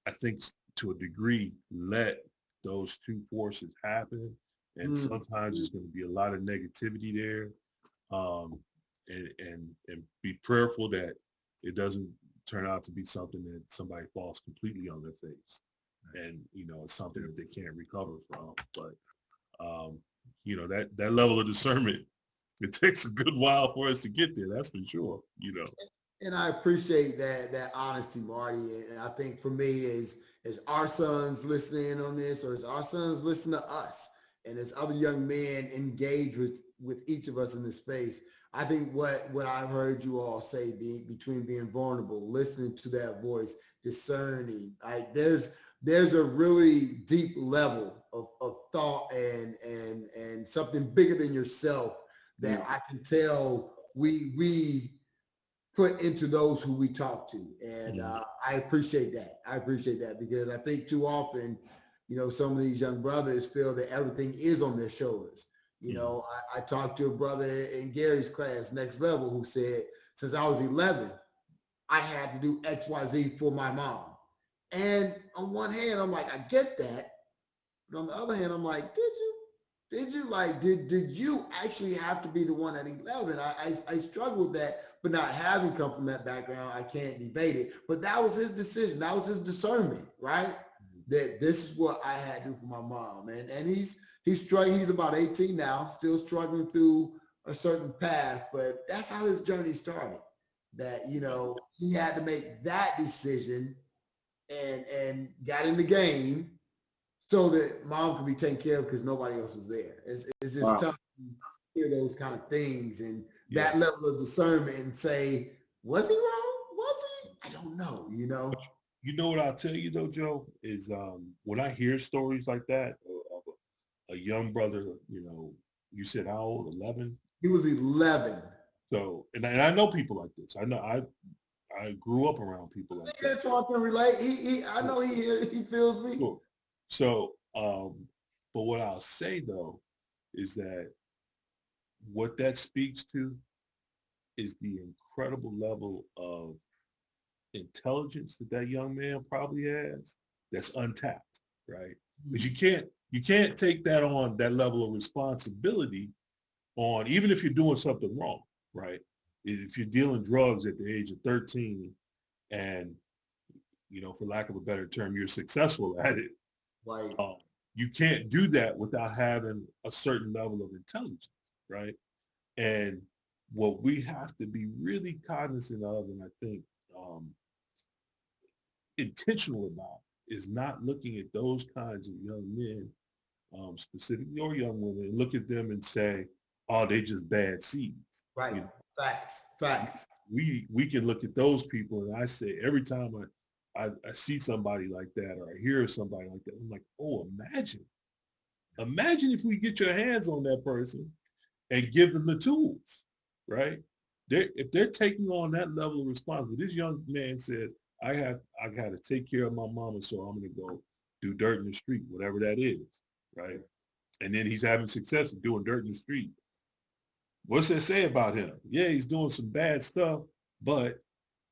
I think to a degree, let those two forces happen. And sometimes there's going to be a lot of negativity there. And be prayerful that it doesn't turn out to be something that somebody falls completely on their face, and, you know, it's something that they can't recover from. But you know, that level of discernment, it takes a good while for us to get there. That's for sure. You know. And I appreciate that honesty, Marty. And I think for me, is our sons listening on this, or is our sons listening to us, and as other young men engage with each of us in this space, I think what I've heard you all say, between being vulnerable, listening to that voice, discerning, there's a really deep level of thought and something bigger than yourself that I can tell we put into those who we talk to. And I appreciate that. I appreciate that, because I think too often, you know, some of these young brothers feel that everything is on their shoulders. You know, I talked to a brother in Gary's class, Next Level, who said, since I was 11, I had to do X, Y, Z for my mom. And on one hand, I'm like, I get that. But on the other hand, I'm like, did you like, did you actually have to be the one at 11? I struggle with that, but not having come from that background, I can't debate it. But that was his decision. That was his discernment, right? That this is what I had to do for my mom. And he's struggling. He's about 18 now, still struggling through a certain path, but that's how his journey started. That, you know, he had to make that decision and got in the game so that mom could be taken care of, because nobody else was there. It's just tough to hear those kind of things and that level of discernment and say, was he wrong? Was he? know, you know. You know what I'll tell you though, Joe, is when I hear stories like that of a young brother, you know, you said how old? 11? He was 11. So, and I know people like this. I know I grew up around people like that. Antwan can relate. I know he feels me. Sure. So, but what I'll say though is that what that speaks to is the incredible level of intelligence that that young man probably has that's untapped, right? Because you can't take that on, that level of responsibility on, even if you're doing something wrong, right? If you're dealing drugs at the age of 13 and, you know, for lack of a better term, you're successful at it, Right. you can't do that without having a certain level of intelligence, right? And what we have to be really cognizant of, and I think intentional about, is not looking at those kinds of young men, specifically, or young women, and look at them and say, oh, they just bad seeds. Right. You know, Facts. we can look at those people, and I say every time I see somebody like that, or I hear somebody like that, I'm like, oh, imagine if we get your hands on that person and give them the tools, right? If they're taking on that level of responsibility, this young man says, I got to take care of my mama, so I'm going to go do dirt in the street, whatever that is, right? And then he's having success in doing dirt in the street. What's that say about him? Yeah, he's doing some bad stuff, but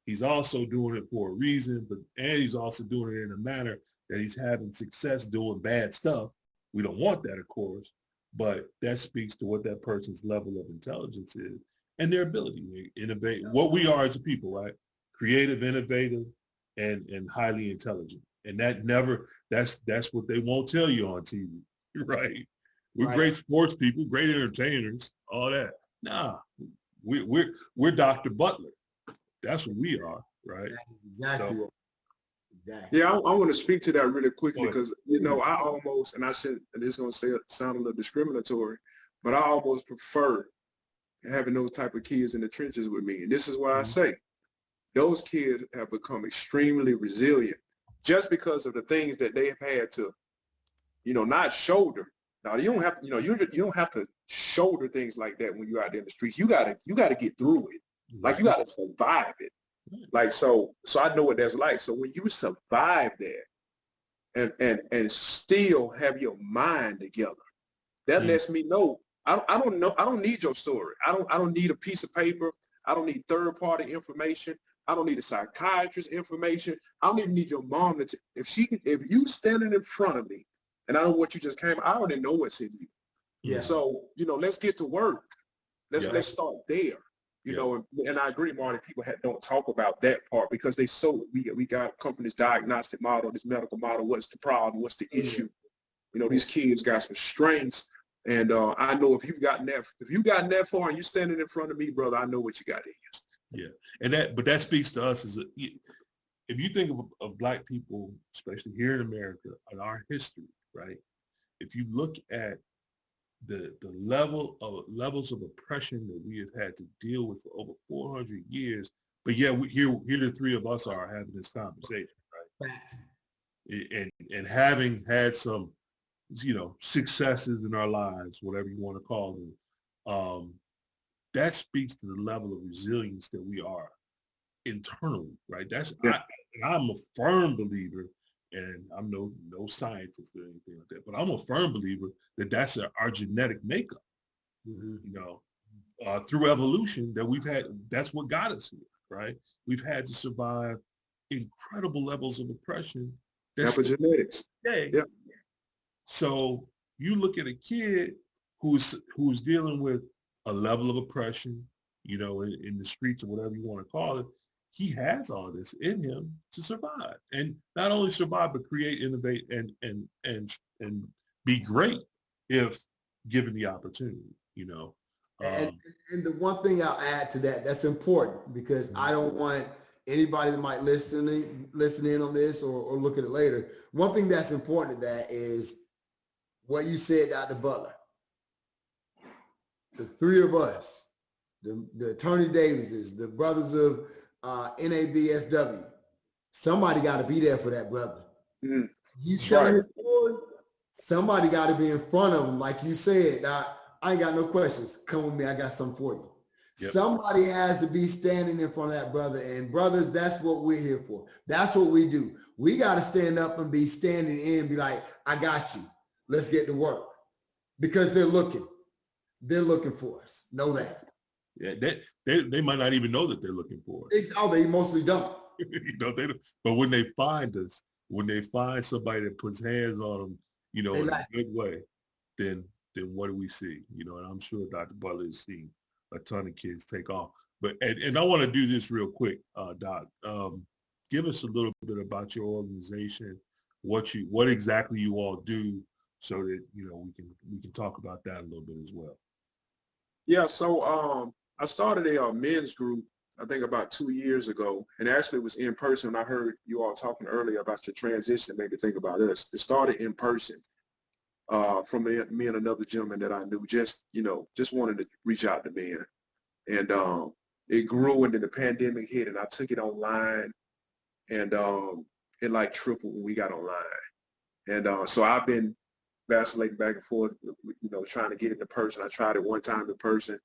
he's also doing it for a reason, and he's also doing it in a manner that he's having success doing bad stuff. We don't want that, of course, but that speaks to what that person's level of intelligence is and their ability to innovate. What we are as a people, right? Creative, innovative, and highly intelligent. And that's what they won't tell you on TV, right? We're great sports people, great entertainers, all that. Nah, we're Dr. Butler. That's what we are, right? Exactly. So, Yeah, I want to speak to that really quickly because, you know, I almost, and I shouldn't, and this is going to sound a little discriminatory, but I almost prefer having those type of kids in the trenches with me. And this is why I say those kids have become extremely resilient just because of the things that they've had to, you know, not shoulder. Now you don't have to, you know, you don't have to shoulder things like that when you're out there in the streets. You gotta get through it. Like you gotta survive it. Like so I know what that's like. So when you survive there and still have your mind together, that lets me know I don't need your story. I don't need a piece of paper. I don't need third-party information. I don't need a psychiatrist information. I don't even need your mom to if you standing in front of me and I know what you just came, I already know what's in you. Yeah. So, you know, let's get to work. Let's start there. You know, and I agree, Marty, people don't talk about that part because we come from this diagnostic model, this medical model. What's the problem? What's the issue? You know, these kids got some strengths. And I know if you've gotten that far and you're standing in front of me, brother, I know what you got in you. Yeah. And that speaks to us if you think of Black people, especially here in America, in our history, right? If you look at the levels of oppression that we have had to deal with for over 400 years, but yeah, here the three of us are having this conversation, right? And having had some, you know, successes in our lives, whatever you want to call them, that speaks to the level of resilience that we are internally, right? I'm a firm believer, and I'm no scientist or anything like that, but I'm a firm believer that that's our genetic makeup, you know, through evolution that we've had. That's what got us here, right? We've had to survive incredible levels of oppression. Epigenetics. Yeah. So you look at a kid who's dealing with a level of oppression, you know, in the streets or whatever you want to call it. He has all this in him to survive, and not only survive but create, innovate, and be great if given the opportunity. You know, and the one thing I'll add to that's important because I don't want anybody that might listen in on this or look at it later. One thing that's important to that is what you said, Dr. Butler. The three of us, the Attorney Davises, the brothers of NABSW, somebody got to be there for that brother. Mm, He's that's telling right. his story, somebody got to be in front of him. Like you said, I ain't got no questions. Come with me. I got something for you. Yep. Somebody has to be standing in front of that brother. And brothers, that's what we're here for. That's what we do. We got to stand up and be standing in and be like, I got you. Let's get to work. Because they're looking. They're looking for us. Know that. Yeah, they might not even know that they're looking for us. They mostly don't. You know, they don't. But when they find us, when they find somebody that puts hands on them, you know, in a good way, then what do we see? You know, and I'm sure Dr. Butler has seen a ton of kids take off. But and I want to do this real quick, Doc. Give us a little bit about your organization, what exactly you all do, so that you know we can talk about that a little bit as well. Yeah, so I started a men's group, I think about 2 years ago, and actually it was in person. I heard you all talking earlier about your transition, made me think about us. It started in person from me and another gentleman that I knew, just wanted to reach out to men. And it grew, and then the pandemic hit, and I took it online, and it like tripled when we got online. And so I've been vacillating back and forth, trying to get into person. I tried it one time in person,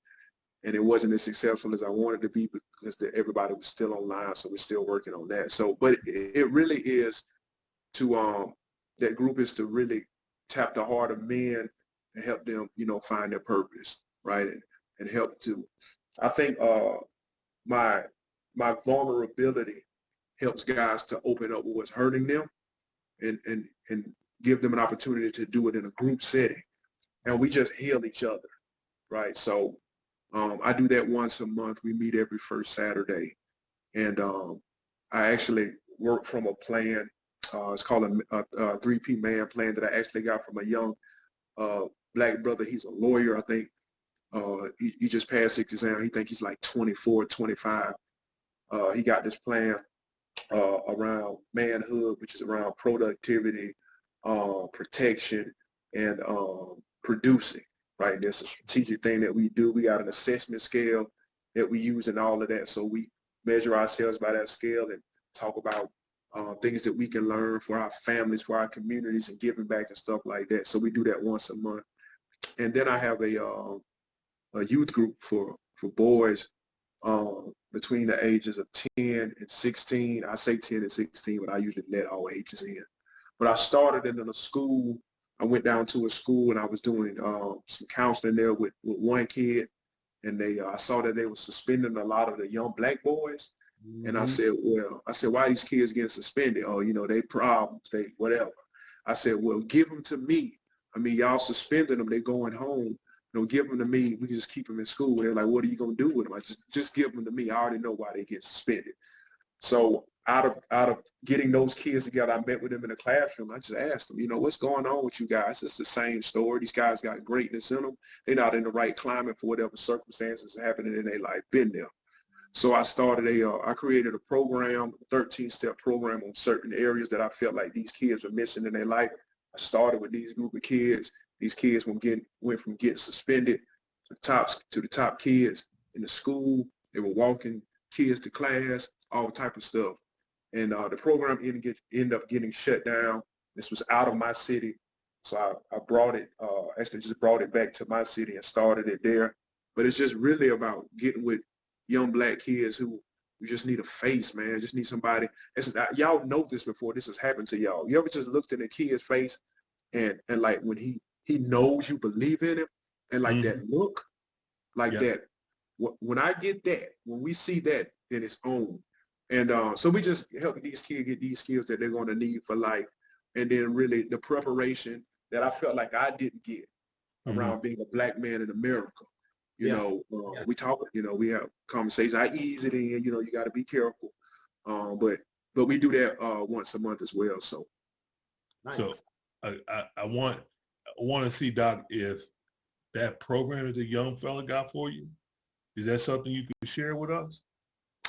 and it wasn't as successful as I wanted to be because everybody was still online, so we're still working on that. So, but it really is to that group is to really tap the heart of men and help them, find their purpose, right, and help to. I think my vulnerability helps guys to open up what's hurting them, and give them an opportunity to do it in a group setting, and we just heal each other, right? So I do that once a month. We meet every first Saturday, and I actually work from a plan. It's called a 3P man plan that I actually got from a young black brother. He's a lawyer, I think. He just passed his exam. He think he's like 24, 25. He got this plan around manhood, which is around productivity, protection, and producing, right? There's a strategic thing that we do. We got an assessment scale that we use in all of that. So we measure ourselves by that scale and talk about things that we can learn for our families, for our communities, and giving back and stuff like that. So we do that once a month. And then I have a youth group for boys between the ages of 10 and 16. I say 10 and 16, but I usually let all ages in. But I started in a school. I went down to a school, and I was doing some counseling there with one kid, and I saw that they were suspending a lot of the young black boys. Mm-hmm. And I said, why are these kids getting suspended? Oh, they problems, they whatever. I said, well, give them to me. I mean, y'all suspending them, they going home. Give them to me. We can just keep them in school. They're like, what are you going to do with them? I just give them to me. I already know why they get suspended. So out of getting those kids together, I met with them in the classroom. I just asked them, what's going on with you guys? It's the same story. These guys got greatness in them. They're not in the right climate for whatever circumstances are happening in their life. Been there. So I created a program, a 13-step program on certain areas that I felt like these kids were missing in their life. I started with these group of kids. These kids went from getting suspended to the top kids in the school. They were walking kids to class, all type of stuff. And the program ended up getting shut down. This was out of my city. So I brought it, just brought it back to my city and started it there. But it's just really about getting with young black kids who just need a face, man. Just need somebody. Y'all know this before this has happened to y'all. You ever just looked in a kid's face and like when he knows you believe in him, and like that look, like that. When I get that, when we see that, then it's on. And so we just helping these kids get these skills that they're going to need for life. And then really the preparation that I felt like I didn't get around being a black man in America. We talk, we have conversations. I ease it in, you got to be careful. But we do that once a month as well. So, nice. So I want to see, Doc, if that program that the young fella got for you, is that something you can share with us?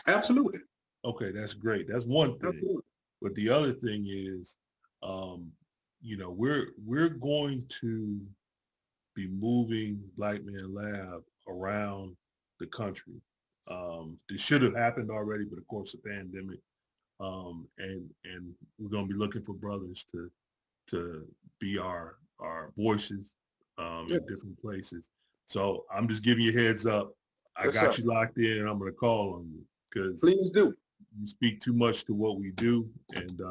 Absolutely. Okay, that's great. That's one thing. Absolutely. But the other thing is, we're going to be moving Black Man Lab around the country. This should have happened already, but of course the pandemic and we're going to be looking for brothers to be our voices in different places. So I'm just giving you a heads up. I got you locked in, and I'm going to call on you because please do. You speak too much to what we do, and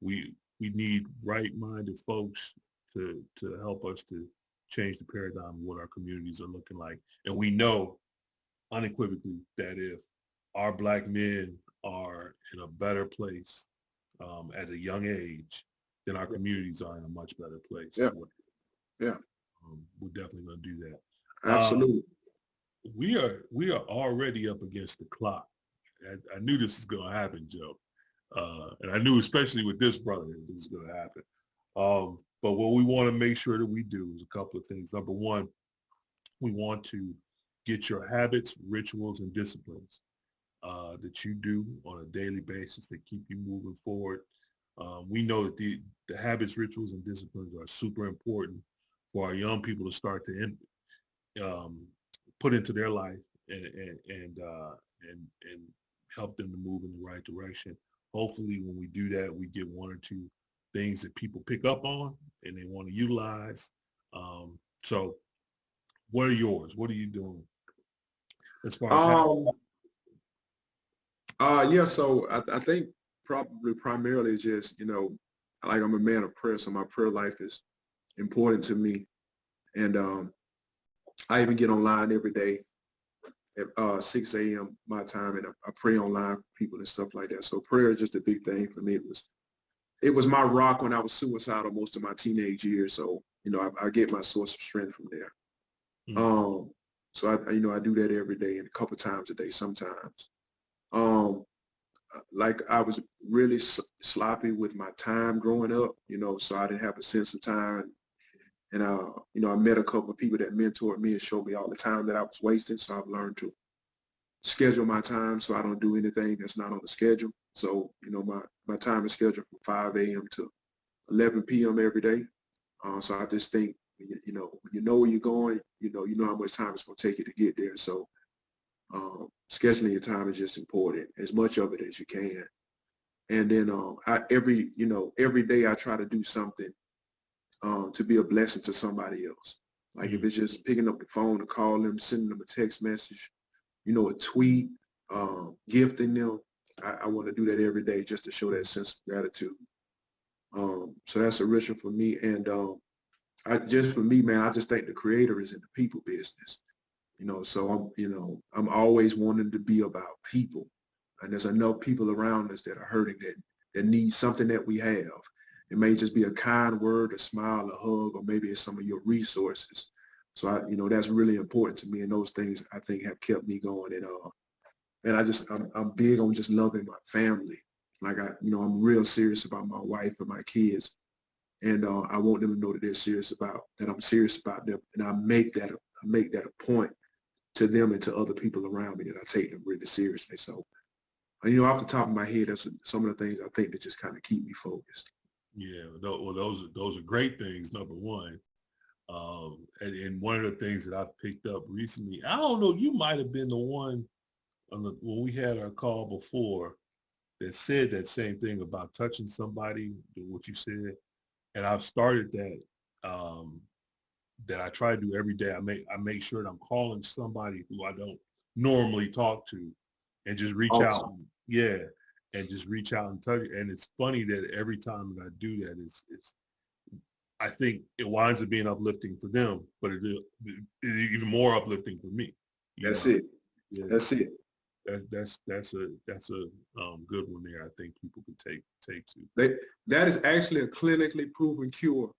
we need right-minded folks to help us to change the paradigm of what our communities are looking like. And we know unequivocally that if our Black men are in a better place at a young age, then our communities are in a much better place. Yeah. We're definitely going to do that. Absolutely. We are already up against the clock. I knew this was going to happen, Joe. And I knew especially with this brother, this is going to happen. But what we want to make sure that we do is a couple of things. Number one, we want to get your habits, rituals, and disciplines that you do on a daily basis that keep you moving forward. We know that the habits, rituals, and disciplines are super important for our young people to start to put into their life and help them to move in the right direction. Hopefully, when we do that, we get one or two things that people pick up on and they want to utilize. So what are yours? What are you doing as far as so I think probably primarily just, like I'm a man of prayer, so my prayer life is important to me. And I even get online every day at 6 a.m. my time, and I pray online for people and stuff like that. So prayer is just a big thing for me. It was my rock when I was suicidal most of my teenage years. So, I get my source of strength from there. Mm-hmm. So I do that every day and a couple times a day sometimes. Like I was really sloppy with my time growing up, so I didn't have a sense of time. And, I met a couple of people that mentored me and showed me all the time that I was wasting. So I've learned to schedule my time so I don't do anything that's not on the schedule. So, my time is scheduled from 5 a.m. to 11 p.m. every day. So I just think, when you know where you're going, you know how much time it's going to take you to get there. So scheduling your time is just important, as much of it as you can. And then every day I try to do something to be a blessing to somebody else. Like if it's just picking up the phone to call them, sending them a text message, a tweet, gifting them. I want to do that every day just to show that sense of gratitude. So that's a ritual for me. And for me, man, I just think the creator is in the people business. So I'm always wanting to be about people. And there's enough people around us that are hurting that need something that we have. It may just be a kind word, a smile, a hug, or maybe it's some of your resources. So that's really important to me. And those things I think have kept me going. And I'm big on just loving my family. Like I'm real serious about my wife and my kids. And I want them to know that I'm serious about them. And I make that a point to them and to other people around me that I take them really seriously. So, off the top of my head, that's some of the things I think that just kind of keep me focused. Yeah, well, those are great things. Number one, and one of the things that I've picked up recently, I don't know, you might have been the one when we had our call before that said that same thing about touching somebody, what you said, and I've started that. That I try to do every day. I make sure that I'm calling somebody who I don't normally talk to, and just reach out. Yeah. And just reach out and touch it. And it's funny that every time that I do that, I think it winds up being uplifting for them, but it's even more uplifting for me. That's it. Yeah. That's it. That's a good one there. I think people can take to. That is actually a clinically proven cure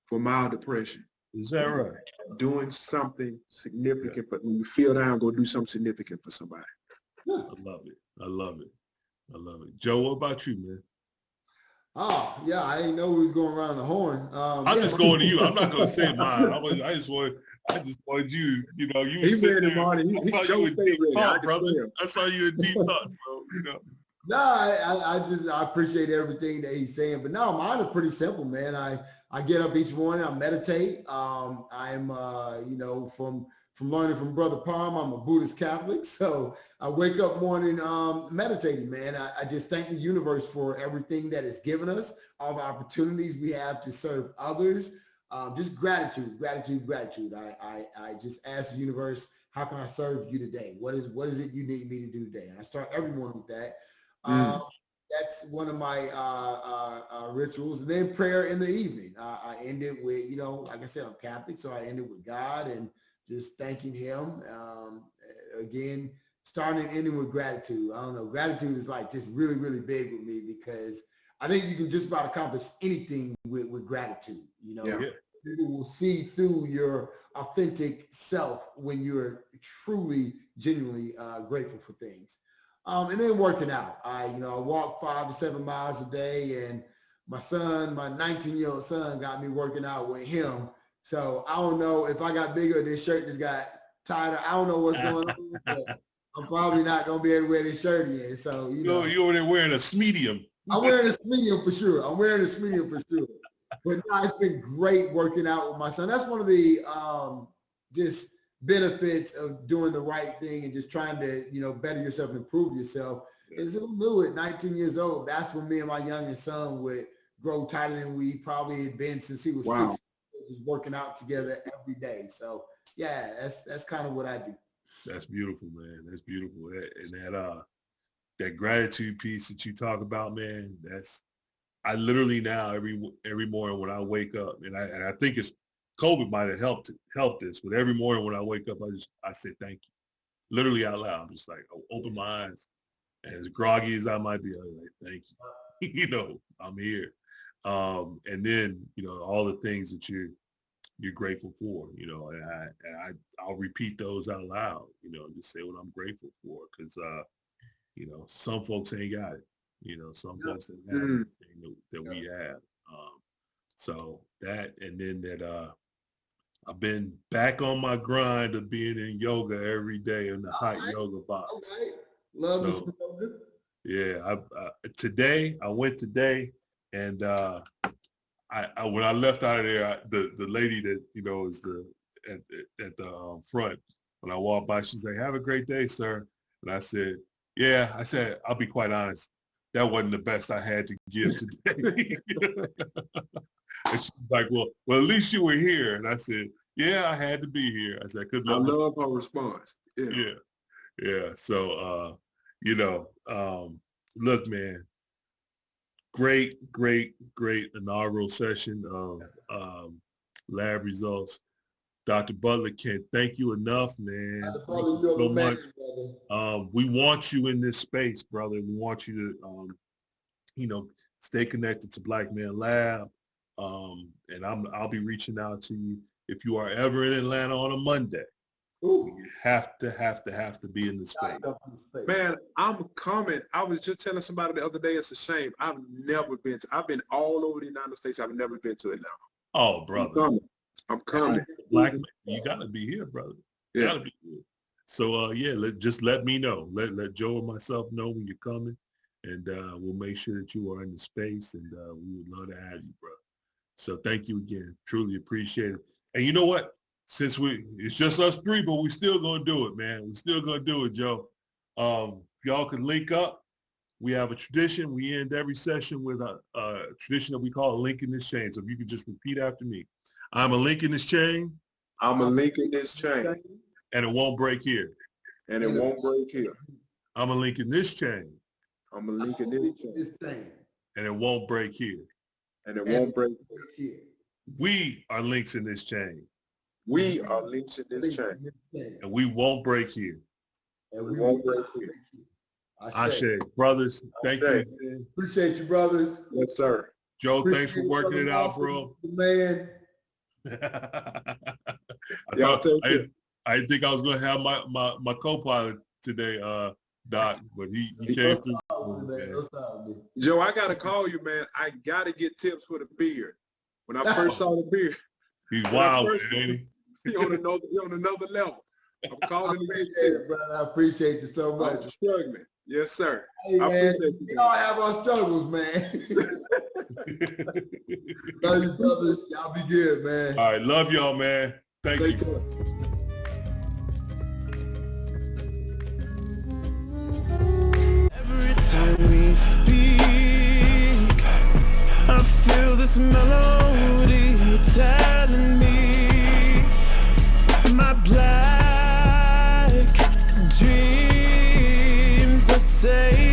for mild depression. Is that right? Doing something significant, but when you feel down, go do something significant for somebody. I love it. Joe, what about you, man? Oh, yeah, I didn't know we was going around the horn. I'm just going to you. I'm not going to say mine. I just wanted you, you were sitting there. Marty. I saw you in deep thought, brother. I saw you in deep thought, so, No, I appreciate everything that he's saying, but no, mine are pretty simple, man. I get up each morning, I meditate. I'm from from learning from Brother Palm. I'm a Buddhist Catholic, so I wake up morning meditating, man. I just thank the universe for everything that it's given us, all the opportunities we have to serve others. Just gratitude. I just ask the universe, how can I serve you today? What is it you need me to do today? And I start every morning with that. That's one of my rituals. And then prayer in the evening. I end it with, like I said, I'm Catholic, so I end it with God and just thanking him. Again, starting and ending with gratitude. I don't know. Gratitude is like just really, really big with me because I think you can just about accomplish anything with gratitude. People will see through your authentic self when you're truly, genuinely grateful for things. And then working out. I walk 5 to 7 miles a day, and my 19-year-old son got me working out with him. So I don't know if I got bigger, this shirt just got tighter. I don't know what's going on, but I'm probably not going to be able to wear this shirt again. So, you're over there wearing a medium. I'm wearing a medium for sure. But no, it's been great working out with my son. That's one of the just benefits of doing the right thing and just trying to, better yourself, improve yourself. Is who knew at 19 years old, that's when me and my youngest son would grow tighter than we probably had been since he was 6, just working out together every day. So yeah, that's kind of what I do. That's beautiful, man. That's beautiful. And that gratitude piece that you talk about, man, I literally now every morning when I wake up, and I think it's COVID might have helped this, but every morning when I wake up, I say thank you, literally out loud. I'm just like, I open my eyes, and as groggy as I might be, I'm like, thank you. I'm here. And then all the things that you're grateful for, and I'll repeat those out loud, just say what I'm grateful for, because some folks ain't got it. Some folks don't have everything that we have. So that, and then that I've been back on my grind of being in yoga every day in the hot yoga box. Okay. Love me some yoga. Yeah, I went today, and I when I left out of there, the lady that is at the front, when I walked by, she said, "Have a great day, sir." And I said, "Yeah." I said, "I'll be quite honest, that wasn't the best I had to give today." And she's like, well, at least you were here. And I said, yeah, I had to be here. I said, I love her response. Yeah. So, look, man, great inaugural session of lab results. Dr. Butler, can't thank you enough, man. Thank you so much. We want you in this space, brother. We want you to, stay connected to Black Man Lab. And I'll be reaching out to you if you are ever in Atlanta on a Monday. Ooh. You have to be in the space. Man, I'm coming. I was just telling somebody the other day, it's a shame. I've been all over the United States. I've never been to Atlanta. Oh, brother. I'm coming. Black man, you gotta be here, brother. You gotta be here. So just let me know. Let Joe and myself know when you're coming, and we'll make sure that you are in the space, and we would love to have you, bro. So thank you again. Truly appreciate it. And you know what? Since it's just us three, but we're still gonna do it, man. We're still gonna do it, Joe. Y'all can link up. We have a tradition. We end every session with a tradition that we call a link in this chain. So if you could just repeat after me. I'm a link in this chain. I'm a link in this chain. And it won't break here. And it won't break here. I'm a link in this chain. I'm a link in this chain. And it won't break here. And it won't break here. We are links in this chain. We are links in this chain. And we won't break here. And we won't break here. Ashe. Brothers, thank you. Appreciate you, brothers. Yes, sir. Joe, thanks for working it out, bro. Man. I didn't think I was going to have my co-pilot today, Doc, but he came through. Joe, I got to call you, man. I got to get tips for the beard. When I first saw the beard. He's wild, man. He on another level. I'm calling you, brother. I appreciate you so much. I'm struggling. Yes, sir. Hey, man, we all have our struggles, man. Love you, brothers. Y'all be good, man. All right. Love y'all, man. Thank you. this melody telling me my black dreams are safe.